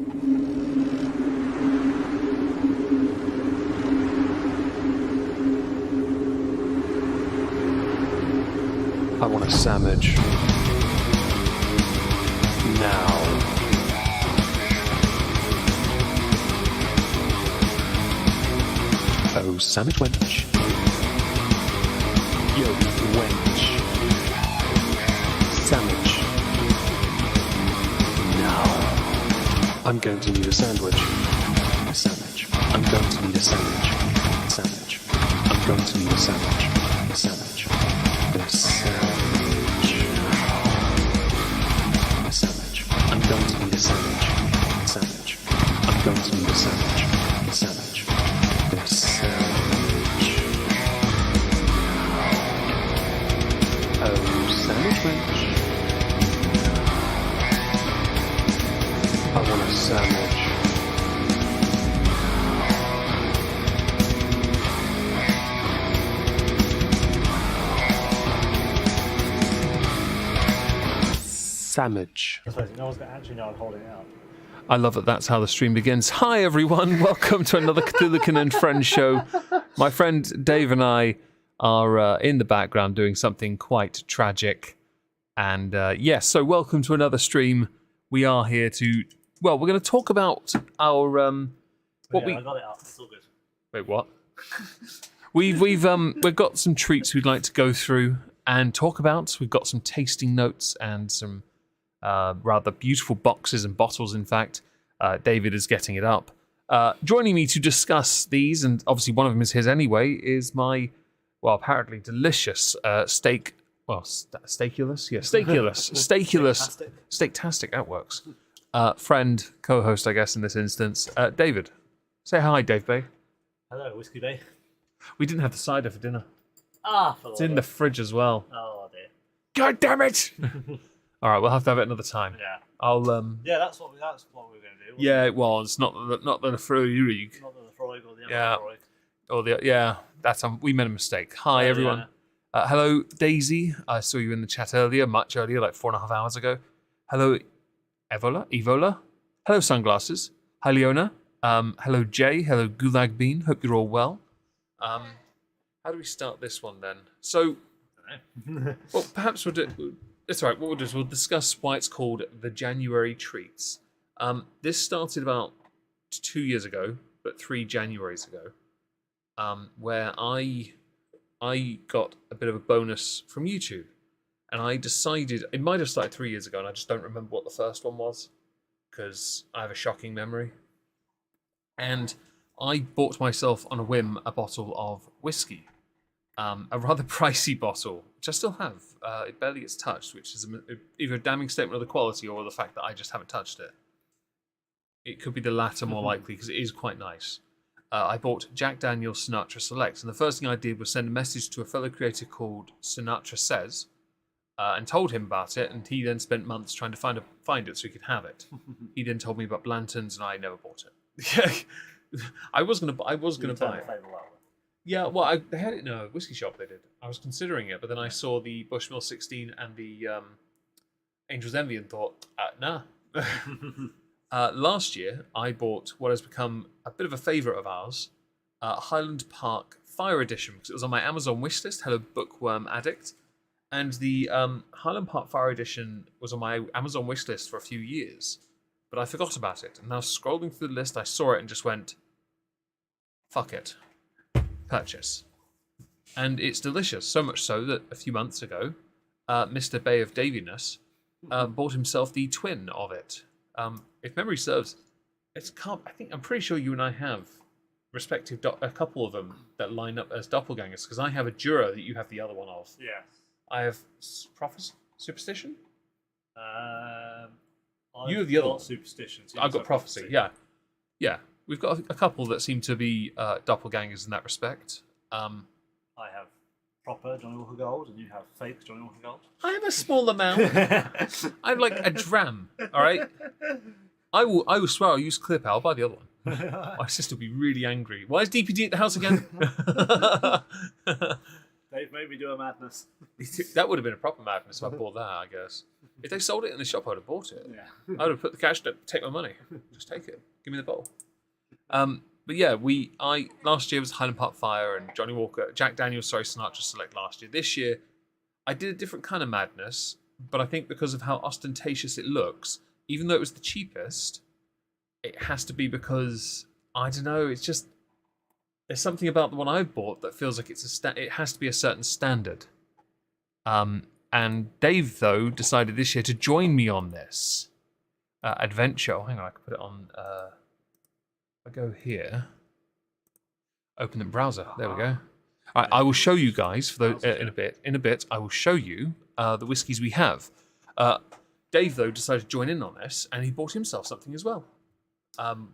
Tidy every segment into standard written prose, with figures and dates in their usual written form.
I want a sandwich. Now. Oh, sandwich wench. Yo, wench. Sandwich. Now. I'm going to need a sandwich. A sandwich. I'm going to need a sandwich. Sandwich. I'm going to need a sandwich. A sandwich. A sandwich. A sandwich. I'm going to need a sandwich. Sandwich. I'm going to need a sandwich. A sandwich. A sandwich. Oh, sandwich wench. I want a sandwich. Sandwich. I suppose no one's actually know I'm holding it out. I love that that's how the stream begins. Hi everyone, welcome to another Cthulhucan and Friends show. My friend Dave and I are in the background doing something quite tragic. And yes, so welcome to another stream. We are here to, well, we're going to talk about our, I got it up, it's all good. Wait, what? We've got some treats we'd like to go through and talk about. We've got some tasting notes and some rather beautiful boxes and bottles, in fact. David is getting it up. Joining me to discuss these, and obviously one of them is his anyway, is my, well, apparently delicious steak. Well, steakulous? Yeah, steakulous. Steaktastic, that works. Friend, co-host, I guess, in this instance. David. Say hi, Dave Bay. Hello, Whisky Bay. We didn't have the cider for dinner. It's It's in the fridge as well. Oh dear. God damn it! All right, we'll have to have it another time. Yeah. I'll Yeah, that's what we were going to do. Yeah, it was not the Not the Freud or the other Yeah. Freud. or the that's we made a mistake. Hi Oh, everyone. Hello Daisy. I saw you in the chat earlier, much earlier, like 4.5 hours ago. Hello Evola. Hello Sunglasses. Hi Leona. Hello Jay. Hello Gulag Bean. Hope you're all well. How do we start this one then? So, well, perhaps we'll do. That's all right. What we'll do is we'll discuss why it's called the January Treats. This started about 2 years ago, but 3 Januaries ago, where I got a bit of a bonus from YouTube, and I decided it might have started 3 years ago, and I just don't remember what the first one was because I have a shocking memory. And I bought myself on a whim a bottle of whiskey, a rather pricey bottle, which I still have. It barely gets touched, which is either a damning statement of the quality or the fact that I just haven't touched it. It could be the latter more likely because it is quite nice. I bought Jack Daniel's Sinatra Select, and the first thing I did was send a message to a fellow creator called Sinatra Says, and told him about it, and he then spent months trying to find it so he could have it. He then told me about Blanton's, and I never bought it. I was gonna buy it. Yeah, well, they had it in a whiskey shop. They did. I was considering it, but then I saw the Bushmill 16 and the Angel's Envy and thought, nah. Last year, I bought what has become a bit of a favourite of ours, Highland Park Fire Edition, because it was on my Amazon wishlist. Hello, Bookworm Addict. And the Highland Park Fire Edition was on my Amazon wishlist for a few years, but I forgot about it. And now scrolling through the list, I saw it and just went, fuck it. Purchase. And it's delicious, so much so that a few months ago, Mr. Bay of Daviness bought himself the twin of it. If memory serves, I'm pretty sure you and I have respective a couple of them that line up as doppelgangers, because I have a Jura that you have the other one of. Yeah. I have Superstition? You have the other one. Superstitions. I've got Prophecy, yeah. Yeah, we've got a couple that seem to be doppelgangers in that respect. I have proper Johnny Walker Gold, and you have fake Johnny Walker Gold. I have a small amount. I'm like a dram, all right? I will swear I'll use Clip. I'll buy the other one. My sister will be really angry. Why is DPD at the house again? They've made me do a madness. That would have been a proper madness if I bought that, I guess. If they sold it in the shop, I would have bought it. Yeah. I would have put the cash down, take my money. Just take it. Give me the bottle. But yeah, last year was Highland Park Fire and Johnny Walker, Jack Daniel's, Sinatra Select last year. This year, I did a different kind of madness, but I think because of how ostentatious it looks, even though it was the cheapest, it has to be because, I don't know, it's just, there's something about the one I've bought that feels like it has to be a certain standard. And Dave, though, decided this year to join me on this adventure. Hang on, I can put it on. I go here. Open the browser. There we go. I will show you guys for those in a bit. In a bit, I will show you the whiskies we have. Dave, though, decided to join in on this, and he bought himself something as well,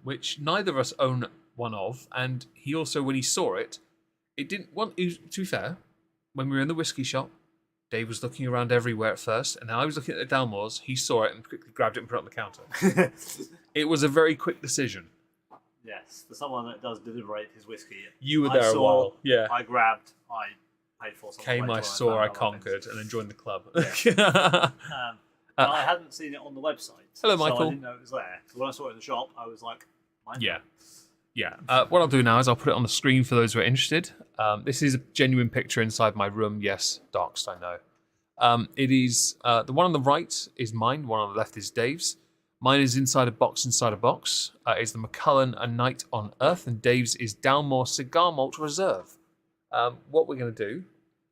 which neither of us own one of. And he also, when he saw it, it didn't want. To be fair, when we were in the whiskey shop, Dave was looking around everywhere at first, and then I was looking at the Dalmores. He saw it and quickly grabbed it and put it on the counter. It was a very quick decision. Yes, for someone that does deliberate his whiskey. You were there a while. Yeah. I grabbed, I paid for something. Came, I saw, I conquered, and then joined the club. Yeah. I hadn't seen it on the website. Hello, Michael. So I didn't know it was there. So when I saw it in the shop, I was like, yeah. What I'll do now is I'll put it on the screen for those who are interested. This is a genuine picture inside my room. Yes, doxed, I know. It is the one on the right is mine. The one on the left is Dave's. Mine is inside a box. It's the Macallan A Night on Earth, and Dave's is Dalmore Cigar Malt Reserve. What we're going to do,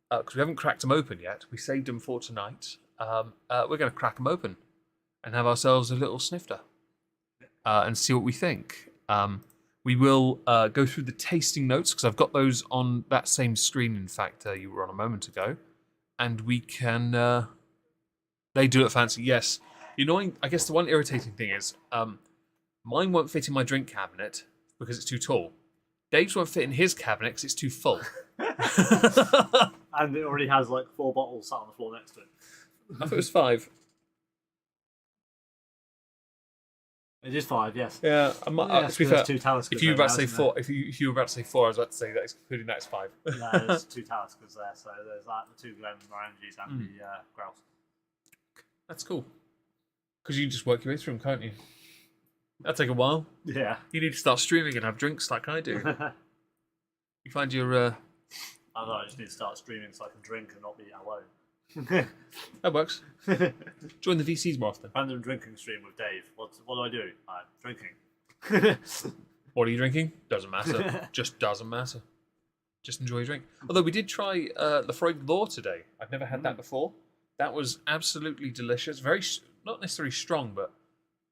because we haven't cracked them open yet, we saved them for tonight. We're going to crack them open and have ourselves a little snifter and see what we think. We will go through the tasting notes, because I've got those on that same screen, in fact, you were on a moment ago. And we can... they do look fancy, yes. I guess the one irritating thing is, mine won't fit in my drink cabinet because it's too tall. Dave's won't fit in his cabinet because it's too full. And it already has like 4 bottles sat on the floor next to it. I thought it was 5. It is 5, yes. Yeah, to be fair, 2 Taliskers. if you were about to say 4, if you were about to say 4, I was about to say that including that is 5. No, there's 2 Taliskers there, so there's that, the 2 Glenmorangies and the Grouse. That's cool. Because you just work your way through them, can't you? That'll take a while. Yeah. You need to start streaming and have drinks like I do. You find your... I don't know, I just need to start streaming so I can drink and not be alone. That works. Join the VCs more often. Random drinking stream with Dave. What do I do? I'm drinking. What are you drinking? Doesn't matter. Just doesn't matter. Just enjoy your drink. Although we did try Lafroig Law today. I've never had that before. That was absolutely delicious. Very, not necessarily strong, but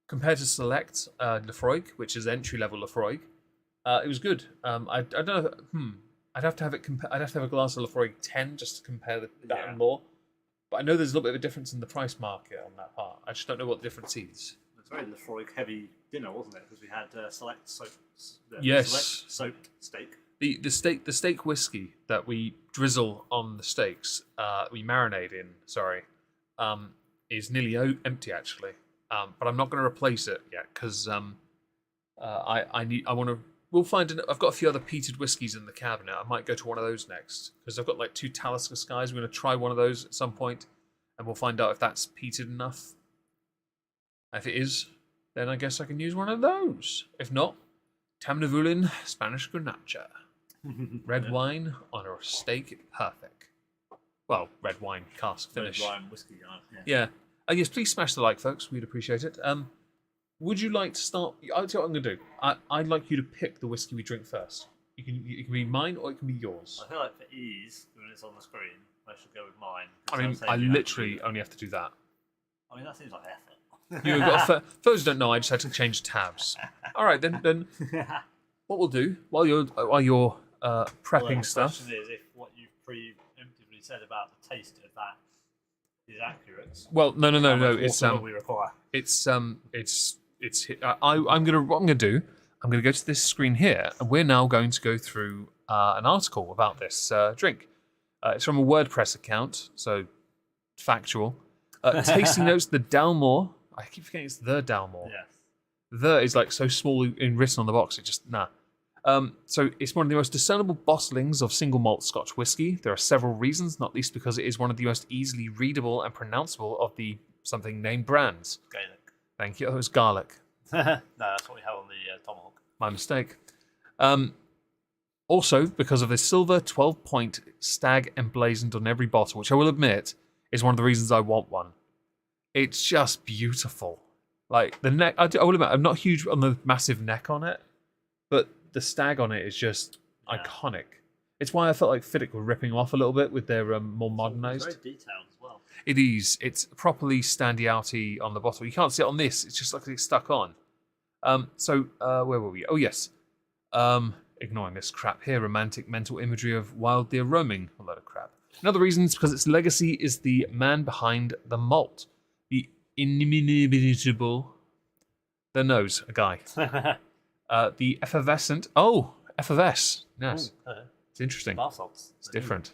compared to Select Lafroig, which is entry-level Lafroig, it was good. I don't know. I'd have to have it. I'd have to have a glass of Lafroig 10 just to compare that and more. But I know there's a little bit of a difference in the price market on that part. I just don't know what the difference is. It's very Lafroig heavy dinner, wasn't it? Because we had Select soap. Yes. Select soaked steak. The steak whiskey that we drizzle on the steaks, we marinate in. Sorry, is nearly empty actually. But I'm not going to replace it yet because We'll find. I've got a few other peated whiskies in the cabinet. I might go to one of those next because I've got like 2 Talisker Skies. We're going to try one of those at some point, and we'll find out if that's peated enough. If it is, then I guess I can use one of those. If not, Tamnavulin Spanish Grenache. Red wine on a steak, perfect. Well, red wine cask finish. Red wine whiskey, yeah. Yes, please smash the like, folks. We'd appreciate it. Would you like to start? I'll tell you what I'm going to do. I'd like you to pick the whiskey we drink first. It can be mine or it can be yours. I feel like for ease, when it's on the screen, I should go with mine. I mean, I literally only have to do that. I mean, that seems like effort. You've got for those who don't know, I just had to change tabs. All right, then what we'll do while you're prepping stuff. The question is if what you've preemptively said about the taste of that is accurate. Well, no. It's we require. What I'm gonna do. I'm gonna go to this screen here, and we're now going to go through an article about this drink. It's from a WordPress account, so factual. Tasting notes: the Dalmore. I keep forgetting it's the Dalmore. Yes. The is like so small in written on the box. It just So it's one of the most discernible bottlings of single malt Scotch whisky. There are several reasons, not least because it is one of the most easily readable and pronounceable of the something named brands. Gaelic. Thank you. Oh, it was garlic. No, that's what we have on the tomahawk. My mistake. Also, because of this silver 12-point stag emblazoned on every bottle, which I will admit is one of the reasons I want one. It's just beautiful. Like, the neck, I will admit, I'm not huge on the massive neck on it, but the stag on it is just iconic. It's why I felt like Fiddick were ripping off a little bit with their more modernised. It's very detailed as well. It is. It's properly standy-outy on the bottle. You can't see it on this. It's just like it's stuck on. Where were we? Oh, yes. Ignoring this crap here, romantic mental imagery of wild deer roaming. A load of crap. Another reason is because its legacy is the man behind the malt. The inimitable... The nose, a guy. The effervescent... Oh, effervesce. Yes. It's interesting. Bar salts. It's different.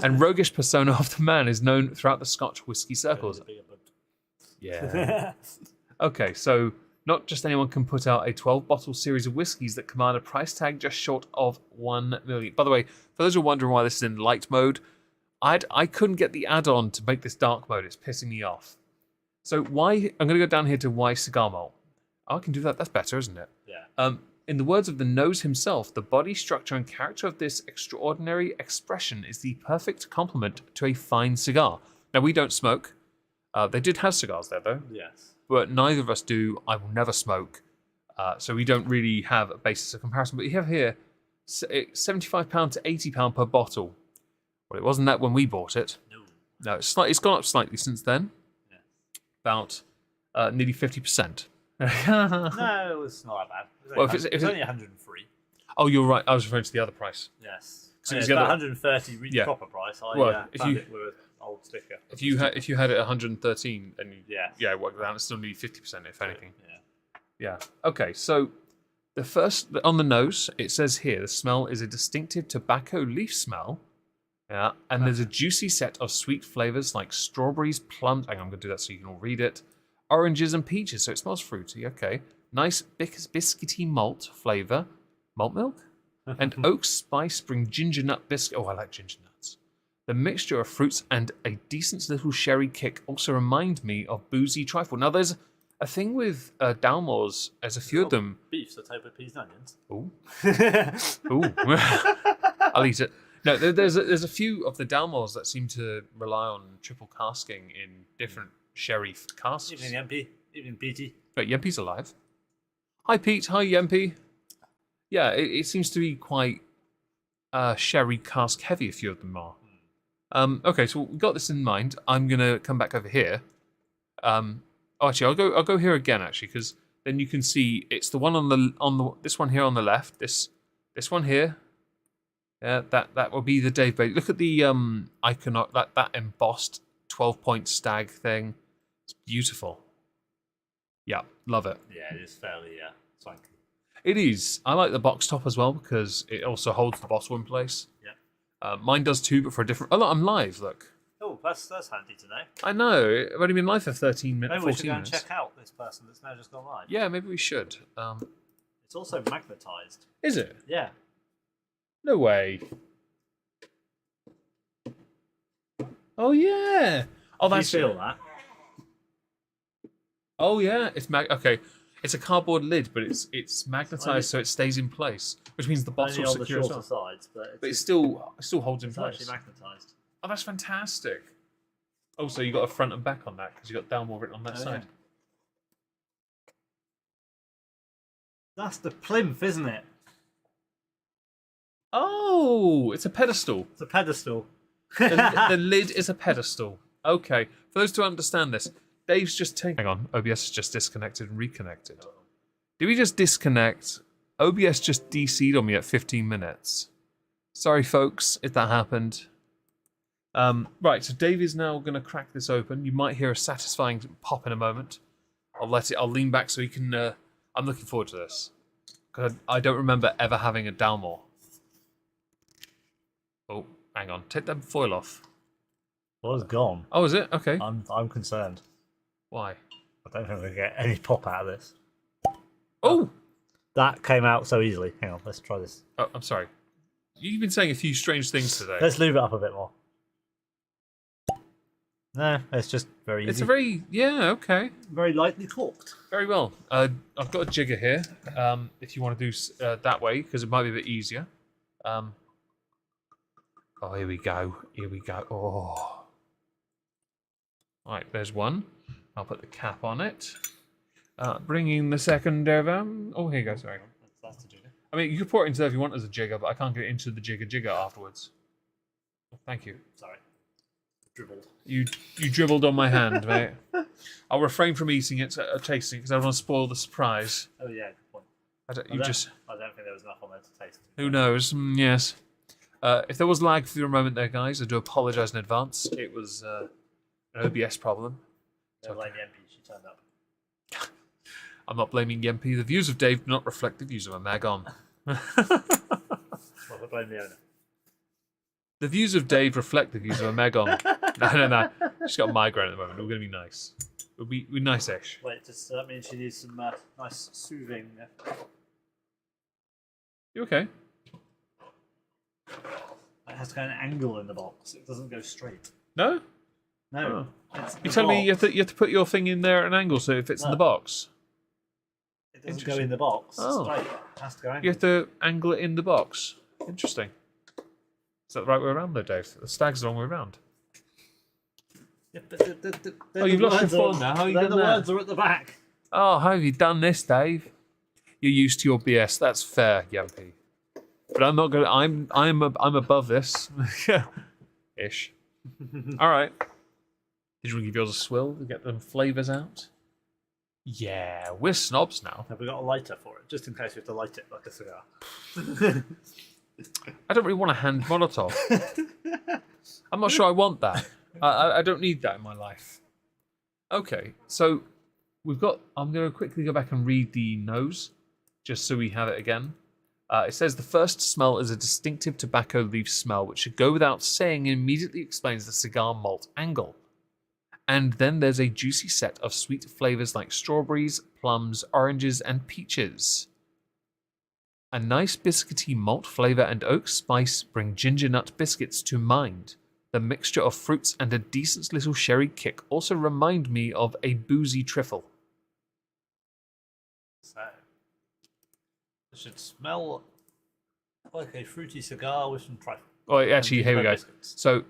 And roguish persona of the man is known throughout the Scotch whisky circles. Yeah. Okay, so not just anyone can put out a 12-bottle series of whiskies that command a price tag just short of 1 million. By the way, for those who are wondering why this is in light mode, I couldn't get the add-on to make this dark mode. It's pissing me off. So why... I'm going to go down here to why Cigar Malt. Oh, I can do that. That's better, isn't it? Yeah. In the words of the nose himself, the body structure and character of this extraordinary expression is the perfect complement to a fine cigar. Now, we don't smoke. They did have cigars there, though. Yes. But neither of us do. I will never smoke. So we don't really have a basis of comparison. But you have here £75 to £80 per bottle. Well, it wasn't that when we bought it. No, it's gone up slightly since then. Yeah. About nearly 50%. No, it's not that bad. It's only 103. Oh, you're right. I was referring to the other price. Yes. So It's the about other... 130 read the proper price. I found it with an old sticker. If you had it at 113, and yeah, work down, it's still nearly 50%, if anything. Yeah. Okay, so the first on the nose, it says here the smell is a distinctive tobacco leaf smell. Yeah, and there's a juicy set of sweet flavors like strawberries, plums. Hang on, I'm going to do that so you can all read it. Oranges and peaches, so it smells fruity. Okay, nice biscuity malt flavor, malt milk, and oak spice bring ginger nut biscuit. Oh, I like ginger nuts. The mixture of fruits and a decent little sherry kick also remind me of boozy trifle. Now, there's a thing with Dalmore's. There's a few of them. Beef sauté with peas and onions. Ooh, I'll eat it. No, there's a few of the Dalmores that seem to rely on triple casking in different sherry casks. Evening, Yempy. Evening, Petey. Wait, Yempy's alive. Hi, Pete. Hi, Yempy. Yeah, it seems to be quite sherry cask heavy. A few of them are. Okay, so we've got this in mind. I'm gonna come back over here. Actually, I'll go here again. Actually, because then you can see it's the one on the this one here on the left. This one here. Yeah, that will be the Dave Bailey. Look at the icon, that embossed 12-point stag thing. It's beautiful. Yeah, love it. Yeah, it is fairly swanky. It is. I like the box top as well because it also holds the bottle in place. Yeah. Mine does too, but for a different... Oh, look, I'm live, look. Oh, that's handy to know. I know. I've only been live for 13 minutes, 14 minutes. Maybe we should go and check out this person that's now just gone live. Yeah, maybe we should. It's also magnetised. Is it? Yeah. No way. Oh, yeah. Oh, that's... You feel that? Oh, yeah. It's okay. It's a cardboard lid, but it's magnetised so it stays in place, which means the bottle on the secures shorter up. sides, but it still holds in it's place. actually magnetised. Oh, that's fantastic. Oh, so you got a front and back on that because you got Dalmore written on that side. Yeah. That's the plinth, isn't it? Oh, it's a pedestal. It's a pedestal. The lid is a pedestal. Okay, for those who understand this, Dave's just taken... Hang on, OBS has just disconnected and reconnected. Did we just disconnect? OBS just DC'd on me at 15 minutes. Sorry, folks, if that happened. Right, so Dave is now going to crack this open. You might hear a satisfying pop in a moment. I'll lean back so he can... I'm looking forward to this. Because I don't remember ever having a Dalmore. Oh, hang on. Take that foil off. Well, it's gone. Oh, is it? Okay. I'm concerned. Why? I don't think we're going to get any pop out of this. Oh! That came out so easily. Hang on, let's try this. Oh, I'm sorry. You've been saying a few strange things today. Let's lube it up a bit more. No, it's just very easy. It's a very okay. very lightly corked. Very well. I've got a jigger here. If you want to do that way, because it might be a bit easier. Oh, here we go. Here we go. Oh. Right, there's one. I'll put the cap on it. Bringing the second over. Oh, here you go. Sorry. That's the jigger. I mean, you could pour it into there if you want as a jigger, but I can't get it into the jigger afterwards. Thank you. Sorry. Dribbled. You dribbled on my hand, mate. I'll refrain from eating it, tasting it, because I don't want to spoil the surprise. Oh yeah, good point. I don't I don't think there was enough on there to taste. Who knows? Yes. If there was lag for a moment there, guys, I do apologise in advance. It was an OBS problem. Don't blame Yempi, she turned up. I'm not blaming Yempi. The views of Dave do not reflect the views of Omegon. Well, I blame the owner. The views of Dave reflect the views of Omegon. No. She's got a migraine at the moment. We're going to be nice. We'll be nice-ish. Wait, that means she needs some nice soothing. You okay? It has to go an angle in the box. It doesn't go straight. No? No. Oh. You tell me you have to put your thing in there at an angle so it fits in the box? It doesn't go in the box. Oh. Straight. It has to go angle. You have to angle it in the box. Interesting. Is that the right way around though, Dave? The stag's the wrong way around. Yeah, but You've lost your phone now. How are you the done that? words are at the back. Oh, how have you done this, Dave? You're used to your BS. That's fair, Yampy. But I'm not gonna. I'm above this. Ish. All right. Did you want to give yours a swill to get them flavours out? Yeah, we're snobs now. Have we got a lighter for it, just in case we have to light it like a cigar? I don't really want a hand Molotov. I'm not sure I want that. I don't need that in my life. Okay, so we've got. I'm going to quickly go back and read the nose, just so we have it again. It says the first smell is a distinctive tobacco leaf smell, which should go without saying and immediately explains the cigar malt angle. And then there's a juicy set of sweet flavors like strawberries, plums, oranges, and peaches. A nice biscuity malt flavor and oak spice bring ginger nut biscuits to mind. The mixture of fruits and a decent little sherry kick also remind me of a boozy trifle. So, it should smell like a fruity cigar with some trifle. Oh, actually, here we go. Biscuits. So,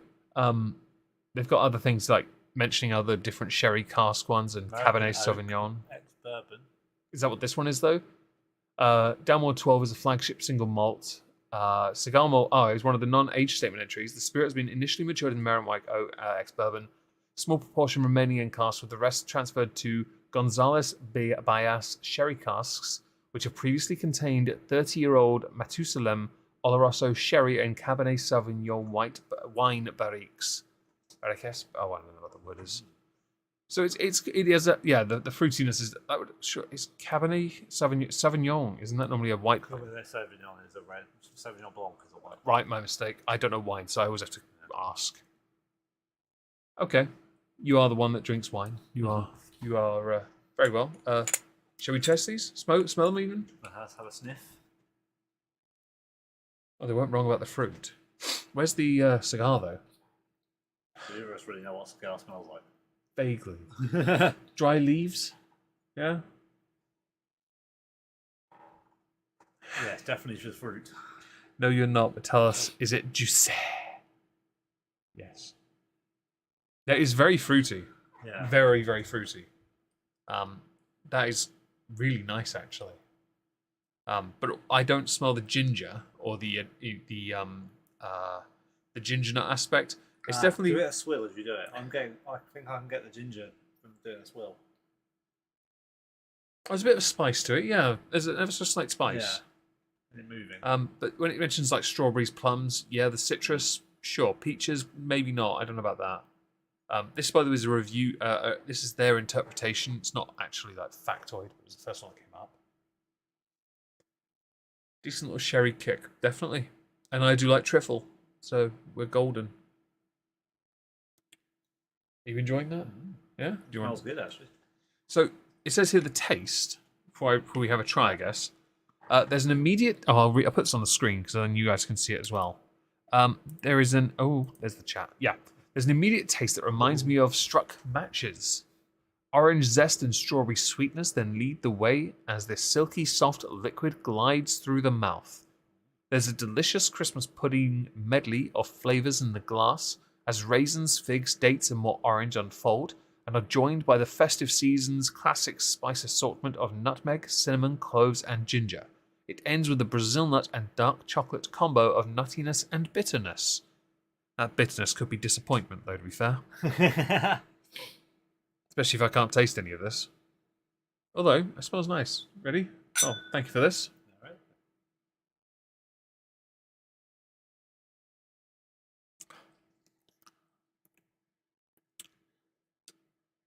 they've got other things like mentioning other different sherry cask ones and Cabernet Sauvignon. Ex-bourbon. Is that what this one is, though? Dalmore 12 is a flagship single malt. Cigar Malt is one of the non-age statement entries. The spirit has been initially matured in Merritt White ex-bourbon. Small proportion remaining in casks, with the rest transferred to Gonzales Bias sherry casks, which have previously contained 30-year-old Matusalem, Oloroso sherry and Cabernet Sauvignon white wine barriques. Barriques? Oh, I don't know what the word is. So it has the fruitiness is it's Cabernet Sauvignon, isn't that normally a white? Cabernet Sauvignon is a red. Sauvignon Blanc is a white. Right, my mistake. I don't know wine, so I always have to ask. Okay, you are the one that drinks wine. You are very well. Shall we test these? Smell them even? Let's have a sniff. Oh, they weren't wrong about the fruit. Where's the cigar though? Neither of us really know what cigar smells like. Vaguely. Dry leaves? Yeah? Yeah, it's definitely just fruit. No, you're not, but tell us, is it juicy? Yes. That is very fruity. Yeah. Very, very fruity. That is really nice, actually. But I don't smell the ginger or the ginger nut aspect. It's definitely. Do it a swill as you do it. I think I can get the ginger from doing a swill. There's a bit of spice to it, yeah. There's ever so slight spice. Yeah. And moving. But when it mentions like strawberries, plums, yeah, the citrus, sure. Peaches, maybe not. I don't know about that. This, by the way, is a review. This is their interpretation. It's not actually like factoid. It was the first one that came up. Decent little sherry kick, definitely. And I do like trifle, so we're golden. Are you enjoying that? Yeah? Do you Smells good, actually. So, it says here the taste, before we have a try, I guess. There's an immediate... Oh, I'll put this on the screen, because then you guys can see it as well. There is an... Oh, there's the chat. Yeah. There's an immediate taste that reminds me of struck matches. Orange zest and strawberry sweetness then lead the way as this silky, soft liquid glides through the mouth. There's a delicious Christmas pudding medley of flavors in the glass as raisins, figs, dates, and more orange unfold and are joined by the festive season's classic spice assortment of nutmeg, cinnamon, cloves, and ginger. It ends with a Brazil nut and dark chocolate combo of nuttiness and bitterness. That bitterness could be disappointment, though, to be fair. Especially if I can't taste any of this. Although, it smells nice. Ready? Oh, thank you for this. All right.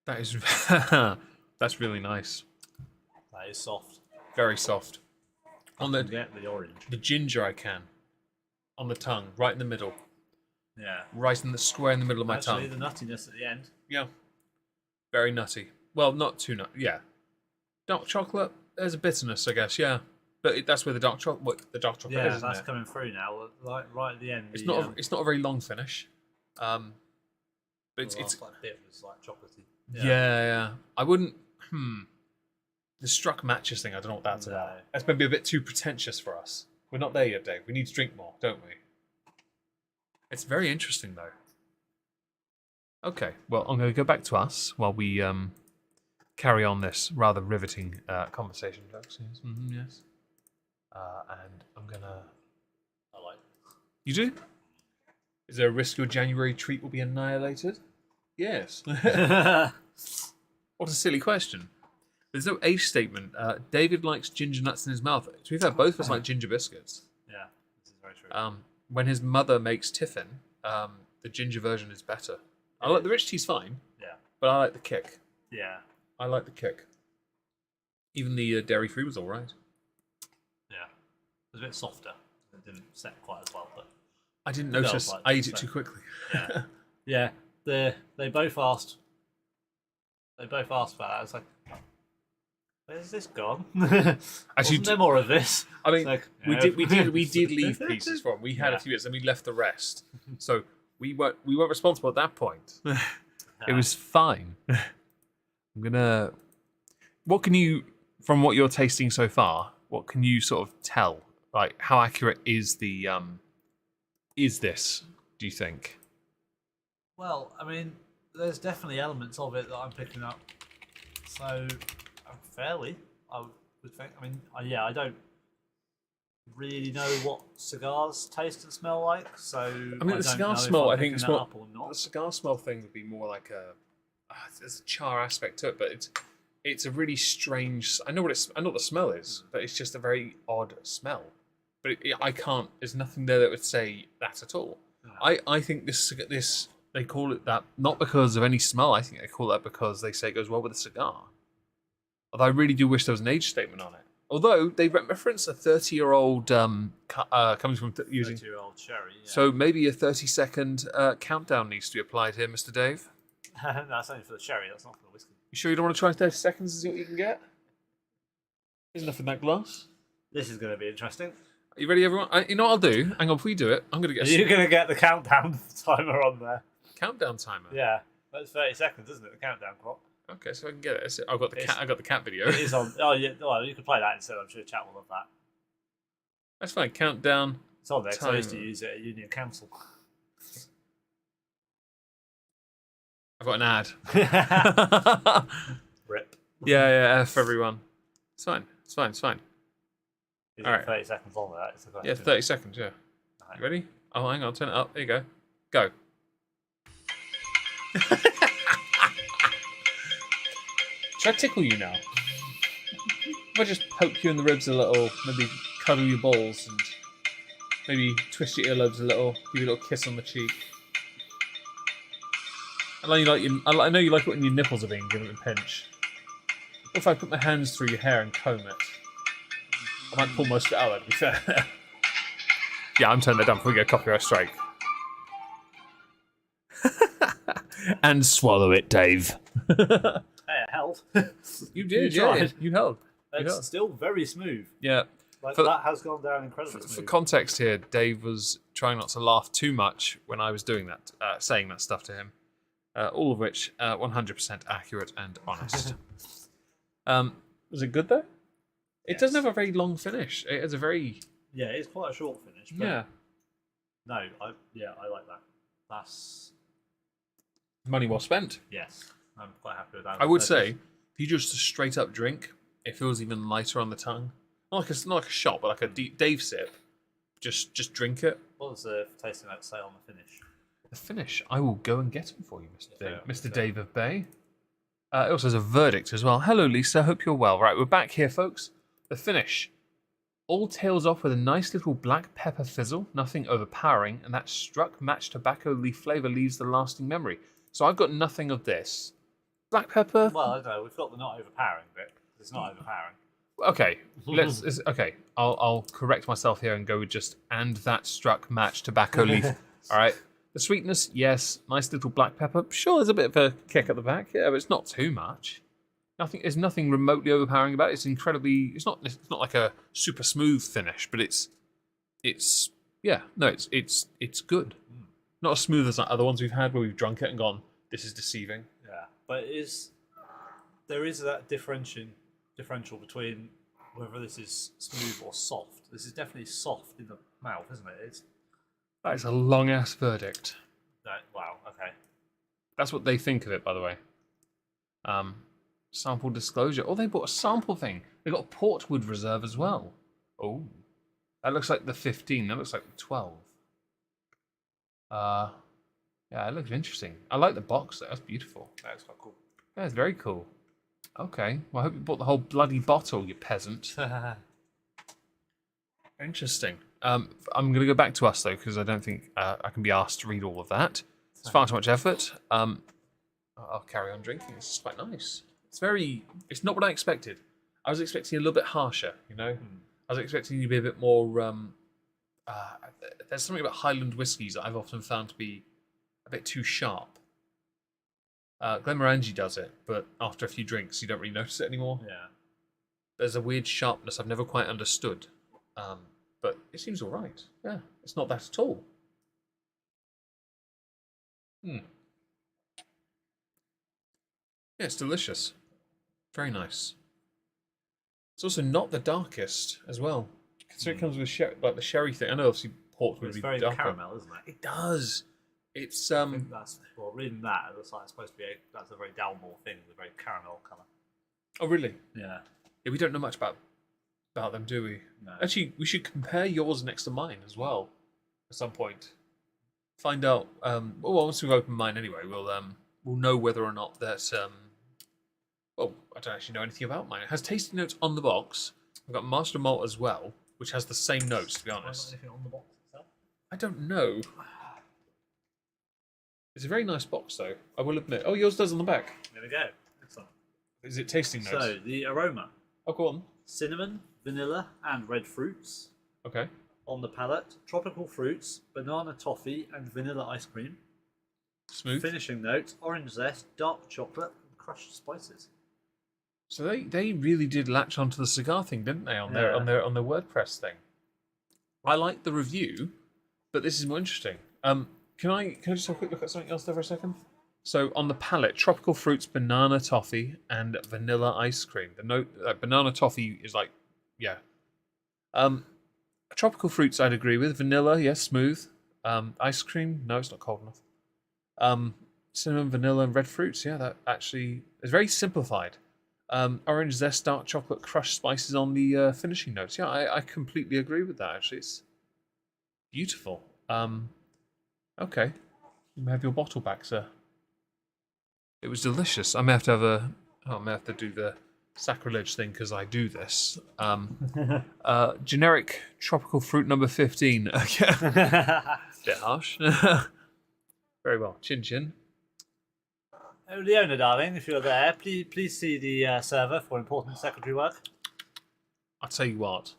That is... That's really nice. That is soft. Very soft. On the Get the orange. The ginger I can. On the tongue, right in the middle. Yeah. Right in the square in the middle of my tongue. The nuttiness at the end. Yeah. Very nutty. Well, not too nutty. Yeah. Dark chocolate, there's a bitterness, I guess, yeah. But that's where the dark chocolate is, Yeah, isn't that's it? coming through now. Like right at the end. It's not a very long finish. But it's like bit was like chocolatey. yeah. I wouldn't the struck matches thing, I don't know what that's about. That's maybe a bit too pretentious for us. We're not there yet, Dave. We need to drink more, don't we? It's very interesting though. Okay, well, I'm going to go back to us while we carry on this rather riveting conversation, folks. Yes. Yes. And I'm going to... I like. You do? Is there a risk your January treat will be annihilated? Yes. What a silly question. There's no age statement. David likes ginger nuts in his mouth. To be fair, both of us like ginger biscuits. Yeah, this is very true. When his mother makes tiffin, the ginger version is better. I like the rich tea's fine. Yeah. But I like the kick. Yeah. I like the kick. Even the dairy-free was all right. Yeah. It was a bit softer. It didn't set quite as well, but I didn't notice. Like I ate it too quickly. Yeah. Yeah. They both asked. They both asked about that. I was like, where's this gone? Wasn't there more of this? I mean, like, we did leave pieces for him. We had a few bits, and we left the rest. So we weren't responsible at that point. It was fine. I'm gonna. What can you, from what you're tasting so far, what can you sort of tell? Like, how accurate is the is this? Do you think? Well, I mean, there's definitely elements of it that I'm picking up. So, fairly, I would think. I mean, I don't really know what cigars taste and smell like. So, I mean, the cigar smell. I think it's more. The cigar smell thing would be more like a. There's a char aspect to it, but it's a really strange. I know what the smell is, but it's just a very odd smell. But I can't. There's nothing there that would say that at all. No. I think this they call it that not because of any smell. I think they call that because they say it goes well with a cigar. Although I really do wish there was an age statement on it. Although they reference a 30-year-old coming from using 30-year-old sherry. Yeah. So maybe a 30-second countdown needs to be applied here, Mr. Dave. That's only for the sherry. That's not for the whiskey. You sure you don't want to try 30 seconds and see what you can get? There's enough in that glass. This is going to be interesting. Are you ready, everyone? You know what I'll do? Hang on, before we do it, I'm going to get. You're going to get the countdown timer on there. Countdown timer. Yeah, that's 30 seconds, isn't it? The countdown clock. Okay, so I can get it. I've got the cat. I got the cat video. It is on. Oh yeah. Well, you can play that instead. I'm sure chat will love that. That's fine. Countdown. It's on there. I used to use it at Union Council. I've got an ad. Rip. Yeah, for everyone. It's fine. Is all right. 30 seconds on there. Yeah, 30 seconds. Yeah. Right. You ready? Oh, hang on. Turn it up. There you go. Go. Should I tickle you now? If I just poke you in the ribs a little, maybe cuddle your balls and maybe twist your earlobes a little, give you a little kiss on the cheek. I know you like it when your nipples are being given a pinch. What if I put my hands through your hair and comb it? I might pull most of it out, to be fair. Yeah, I'm turning that down before we get a copyright strike. And swallow it, Dave. Hey, it held. You did, You yeah. tried. You held. It's still very smooth. Yeah. Like, For- that has gone down incredibly For smooth. context here, Dave was trying not to laugh too much when I was doing that, saying that stuff to him. All of which 100% accurate and honest. Was it good though? It Yes. doesn't have a very long finish. It has a very Yeah, it's quite a short finish. But yeah No, I like that. That's money well spent. yes. I'm quite happy with that. I would say if you just a straight up drink, it feels even lighter on the tongue. Not like a shot, but like a Dave sip. Just drink it. What does the tasting note say on the finish? The finish. I will go and get them for you, Mr. Dave. Yeah, Mr. yeah. Dave of Bay. It also has a verdict as well. Hello, Lisa. Hope you're well. Right, we're back here, folks. The finish. All tails off with a nice little black pepper fizzle, nothing overpowering, and that struck match tobacco leaf flavour leaves the lasting memory. So I've got nothing of this. Black pepper. Well, I don't know. We've got the not overpowering bit. It's not overpowering. Okay, okay. I'll correct myself here and go with just and that struck match tobacco leaf. All right. The sweetness, yes. Nice little black pepper. Sure, there's a bit of a kick at the back. Yeah, but it's not too much. There's nothing remotely overpowering about it. It's incredibly. It's not like a super smooth finish, but it's good. Not as smooth as like other ones we've had where we've drunk it and gone, this is deceiving. Yeah, but there is that differential between whether this is smooth or soft. This is definitely soft in the mouth, isn't it? That is a long ass verdict. Wow. Okay. That's what they think of it, by the way. Sample disclosure. Oh, they bought a sample thing. They got a Portwood Reserve as well. Oh, that looks like the 15. That looks like the 12. Yeah, it looks interesting. I like the box. That's beautiful. That's quite cool. Yeah, it's very cool. Okay. Well, I hope you bought the whole bloody bottle, you peasant. Interesting. I'm going to go back to us, though, because I don't think I can be asked to read all of that. It's far too much effort. I'll carry on drinking. This is quite nice. It's not what I expected. I was expecting a little bit harsher, you know? I was expecting you to be a bit more... there's something about Highland whiskies that I've often found to be a bit too sharp. Glenmorangie does it, but after a few drinks, you don't really notice it anymore. Yeah. There's a weird sharpness I've never quite understood. But it seems all right. Yeah, it's not that at all. Yeah, it's delicious. Very nice. It's also not the darkest as well. So it comes with like the sherry thing. I know obviously port would It's be very darker. caramel, isn't it? It does. It's I think reading that, it looks like it's supposed to be that's a very Dalmore thing, the very caramel colour. Oh really? Yeah. Yeah, we don't know much about them, do we? No. Actually, we should compare yours next to mine as well at some point. Find out. Well, once we've opened mine anyway, we'll know whether or not that. Well, I don't actually know anything about mine. It has tasting notes on the box. I've got Master Malt as well, which has the same notes. To be honest, Anything on the box itself? I don't know. It's a very nice box, though. I will admit. Oh, yours does on the back. There we go. Excellent. Is it tasting notes? So the aroma: Oh, go on. cinnamon, vanilla, and red fruits. Okay. On the palate, tropical fruits, banana toffee, and vanilla ice cream. Smooth. Finishing notes: orange zest, dark chocolate, and crushed spices. So they really did latch onto the cigar thing, didn't they? On their WordPress thing. I like the review, but this is more interesting. Can I just have a quick look at something else there for a second? So on the palate, tropical fruits, banana toffee, and vanilla ice cream. The note banana toffee is like, yeah. Tropical fruits, I'd agree with. Vanilla, yes, smooth. Ice cream, no, it's not cold enough. Cinnamon, vanilla, and red fruits. Yeah, that actually is very simplified. Orange zest, dark chocolate, crushed spices on the finishing notes. Yeah, I completely agree with that. Actually, it's beautiful. Okay, you may have your bottle back, sir. It was delicious. I may have to do the sacrilege thing because I do this. Generic tropical fruit number 15. Okay, bit harsh. Very well. Chin chin. Oh, Leona, darling, if you're there, please see the server for important secretary work. I'll tell you what.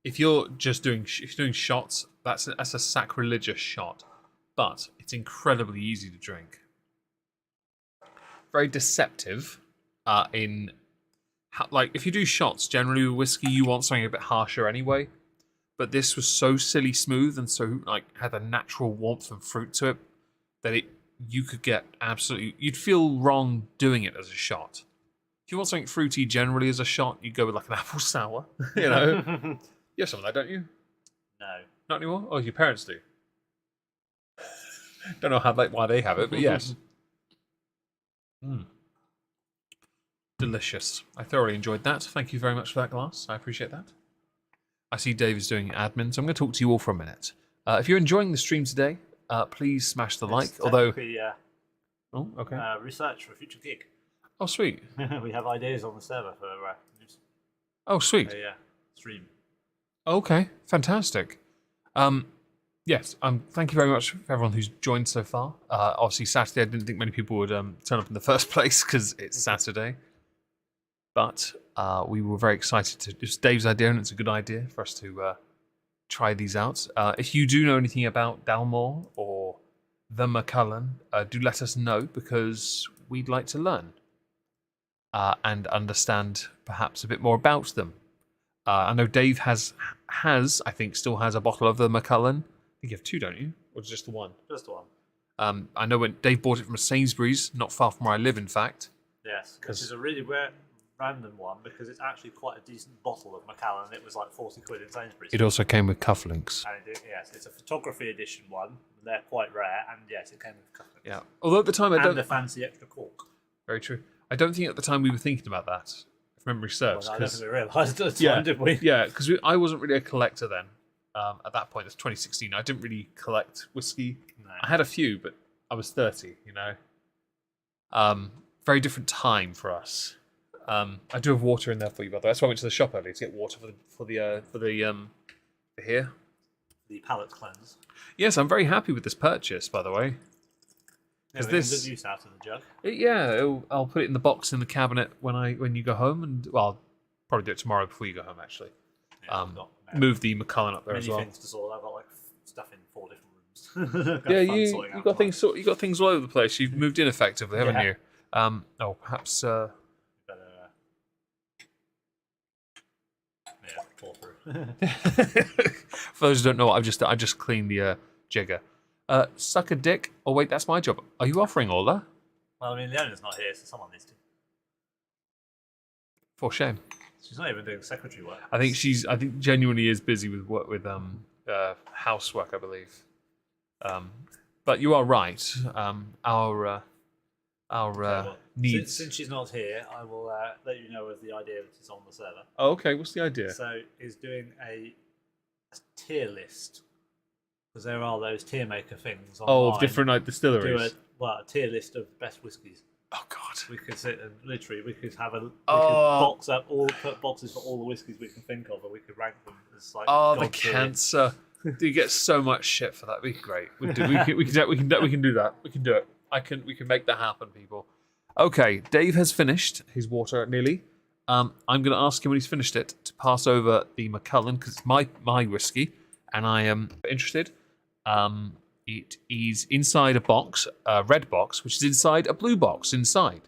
If you're just doing shots, that's a sacrilegious shot, but it's incredibly easy to drink. Very deceptive in like if you do shots, generally with whiskey, you want something a bit harsher anyway. But this was so silly smooth and so like had a natural warmth and fruit to it that you could get absolutely. You'd feel wrong doing it as a shot. If you want something fruity generally as a shot, you go with like an apple sour. You know, you have some of that, don't you? No, not anymore. Oh, your parents do. Don't know why they have it, but yes. Delicious. I thoroughly enjoyed that. Thank you very much for that glass. I appreciate that. I see Dave is doing admin, so I'm going to talk to you all for a minute. If you're enjoying the stream today, please smash the like. Although, oh, okay. Research for a future gig. Oh, sweet. We have ideas on the server for news. Oh, sweet. Stream. Okay, fantastic. Yes, thank you very much for everyone who's joined so far. Obviously, Saturday, I didn't think many people would turn up in the first place because it's Saturday. But we were very excited to. It's Dave's idea, and it's a good idea for us to try these out. If you do know anything about Dalmore or the Macallan, do let us know because we'd like to learn and understand perhaps a bit more about them. I know Dave has, I think, still has a bottle of the Macallan. I think you have two, don't you? Or just the one? Just the one. I know when Dave bought it from Sainsbury's, not far from where I live, in fact. Yes, which is a really random one because it's actually quite a decent bottle of Macallan. It was like 40 quid in Sainsbury's. It also came with cufflinks. And yes, it's a photography edition one. They're quite rare, and yes, it came with cufflinks. Yeah. Although at the time and a fancy extra cork. Very true. I don't think at the time we were thinking about that, if memory serves. Well, I don't think we realised at the time, did we? Yeah, because I wasn't really a collector then. At that point, it's 2016. I didn't really collect whiskey. No. I had a few, but I was 30. You know. Very different time for us. I do have water in there for you, by the way. That's why I went to the shop earlier to get water for here. The palate cleanse. Yes, I'm very happy with this purchase, by the way. Yeah, we can use out of the jug. I'll put it in the box in the cabinet when you go home, and well, I'll probably do it tomorrow before you go home. Actually, move the Macallan up there as well. Many things to sort. I've got like stuff in 4 different rooms. Yeah, you got things. You got things all over the place. You've moved in effectively, haven't you? Perhaps. Pour through. For those who don't know, I just cleaned the jigger. Suck a dick. Oh wait, that's my job. Are you offering Ola? Well, I mean, the owner's not here, so someone needs to. For shame. She's not even doing secretary work. I think genuinely is busy with work with housework, I believe. But you are right. Our needs. Since she's not here, I will let you know of the idea that is on the server. Oh, okay. What's the idea? So, is doing a tier list. Because there are those tier maker things online. Of different distilleries. Do a tier list of best whiskies. Oh God! We could sit and literally we could could box up put boxes for all the whiskies we can think of, and we could rank them as like. Oh, the cancer! You get so much shit for that. It'd be great. We can do that. We can do it. We can make that happen, people. Okay, Dave has finished his water nearly. I'm going to ask him when he's finished it to pass over the Macallan because it's my whiskey, and I am interested. It is inside a box, a red box, which is inside a blue box inside.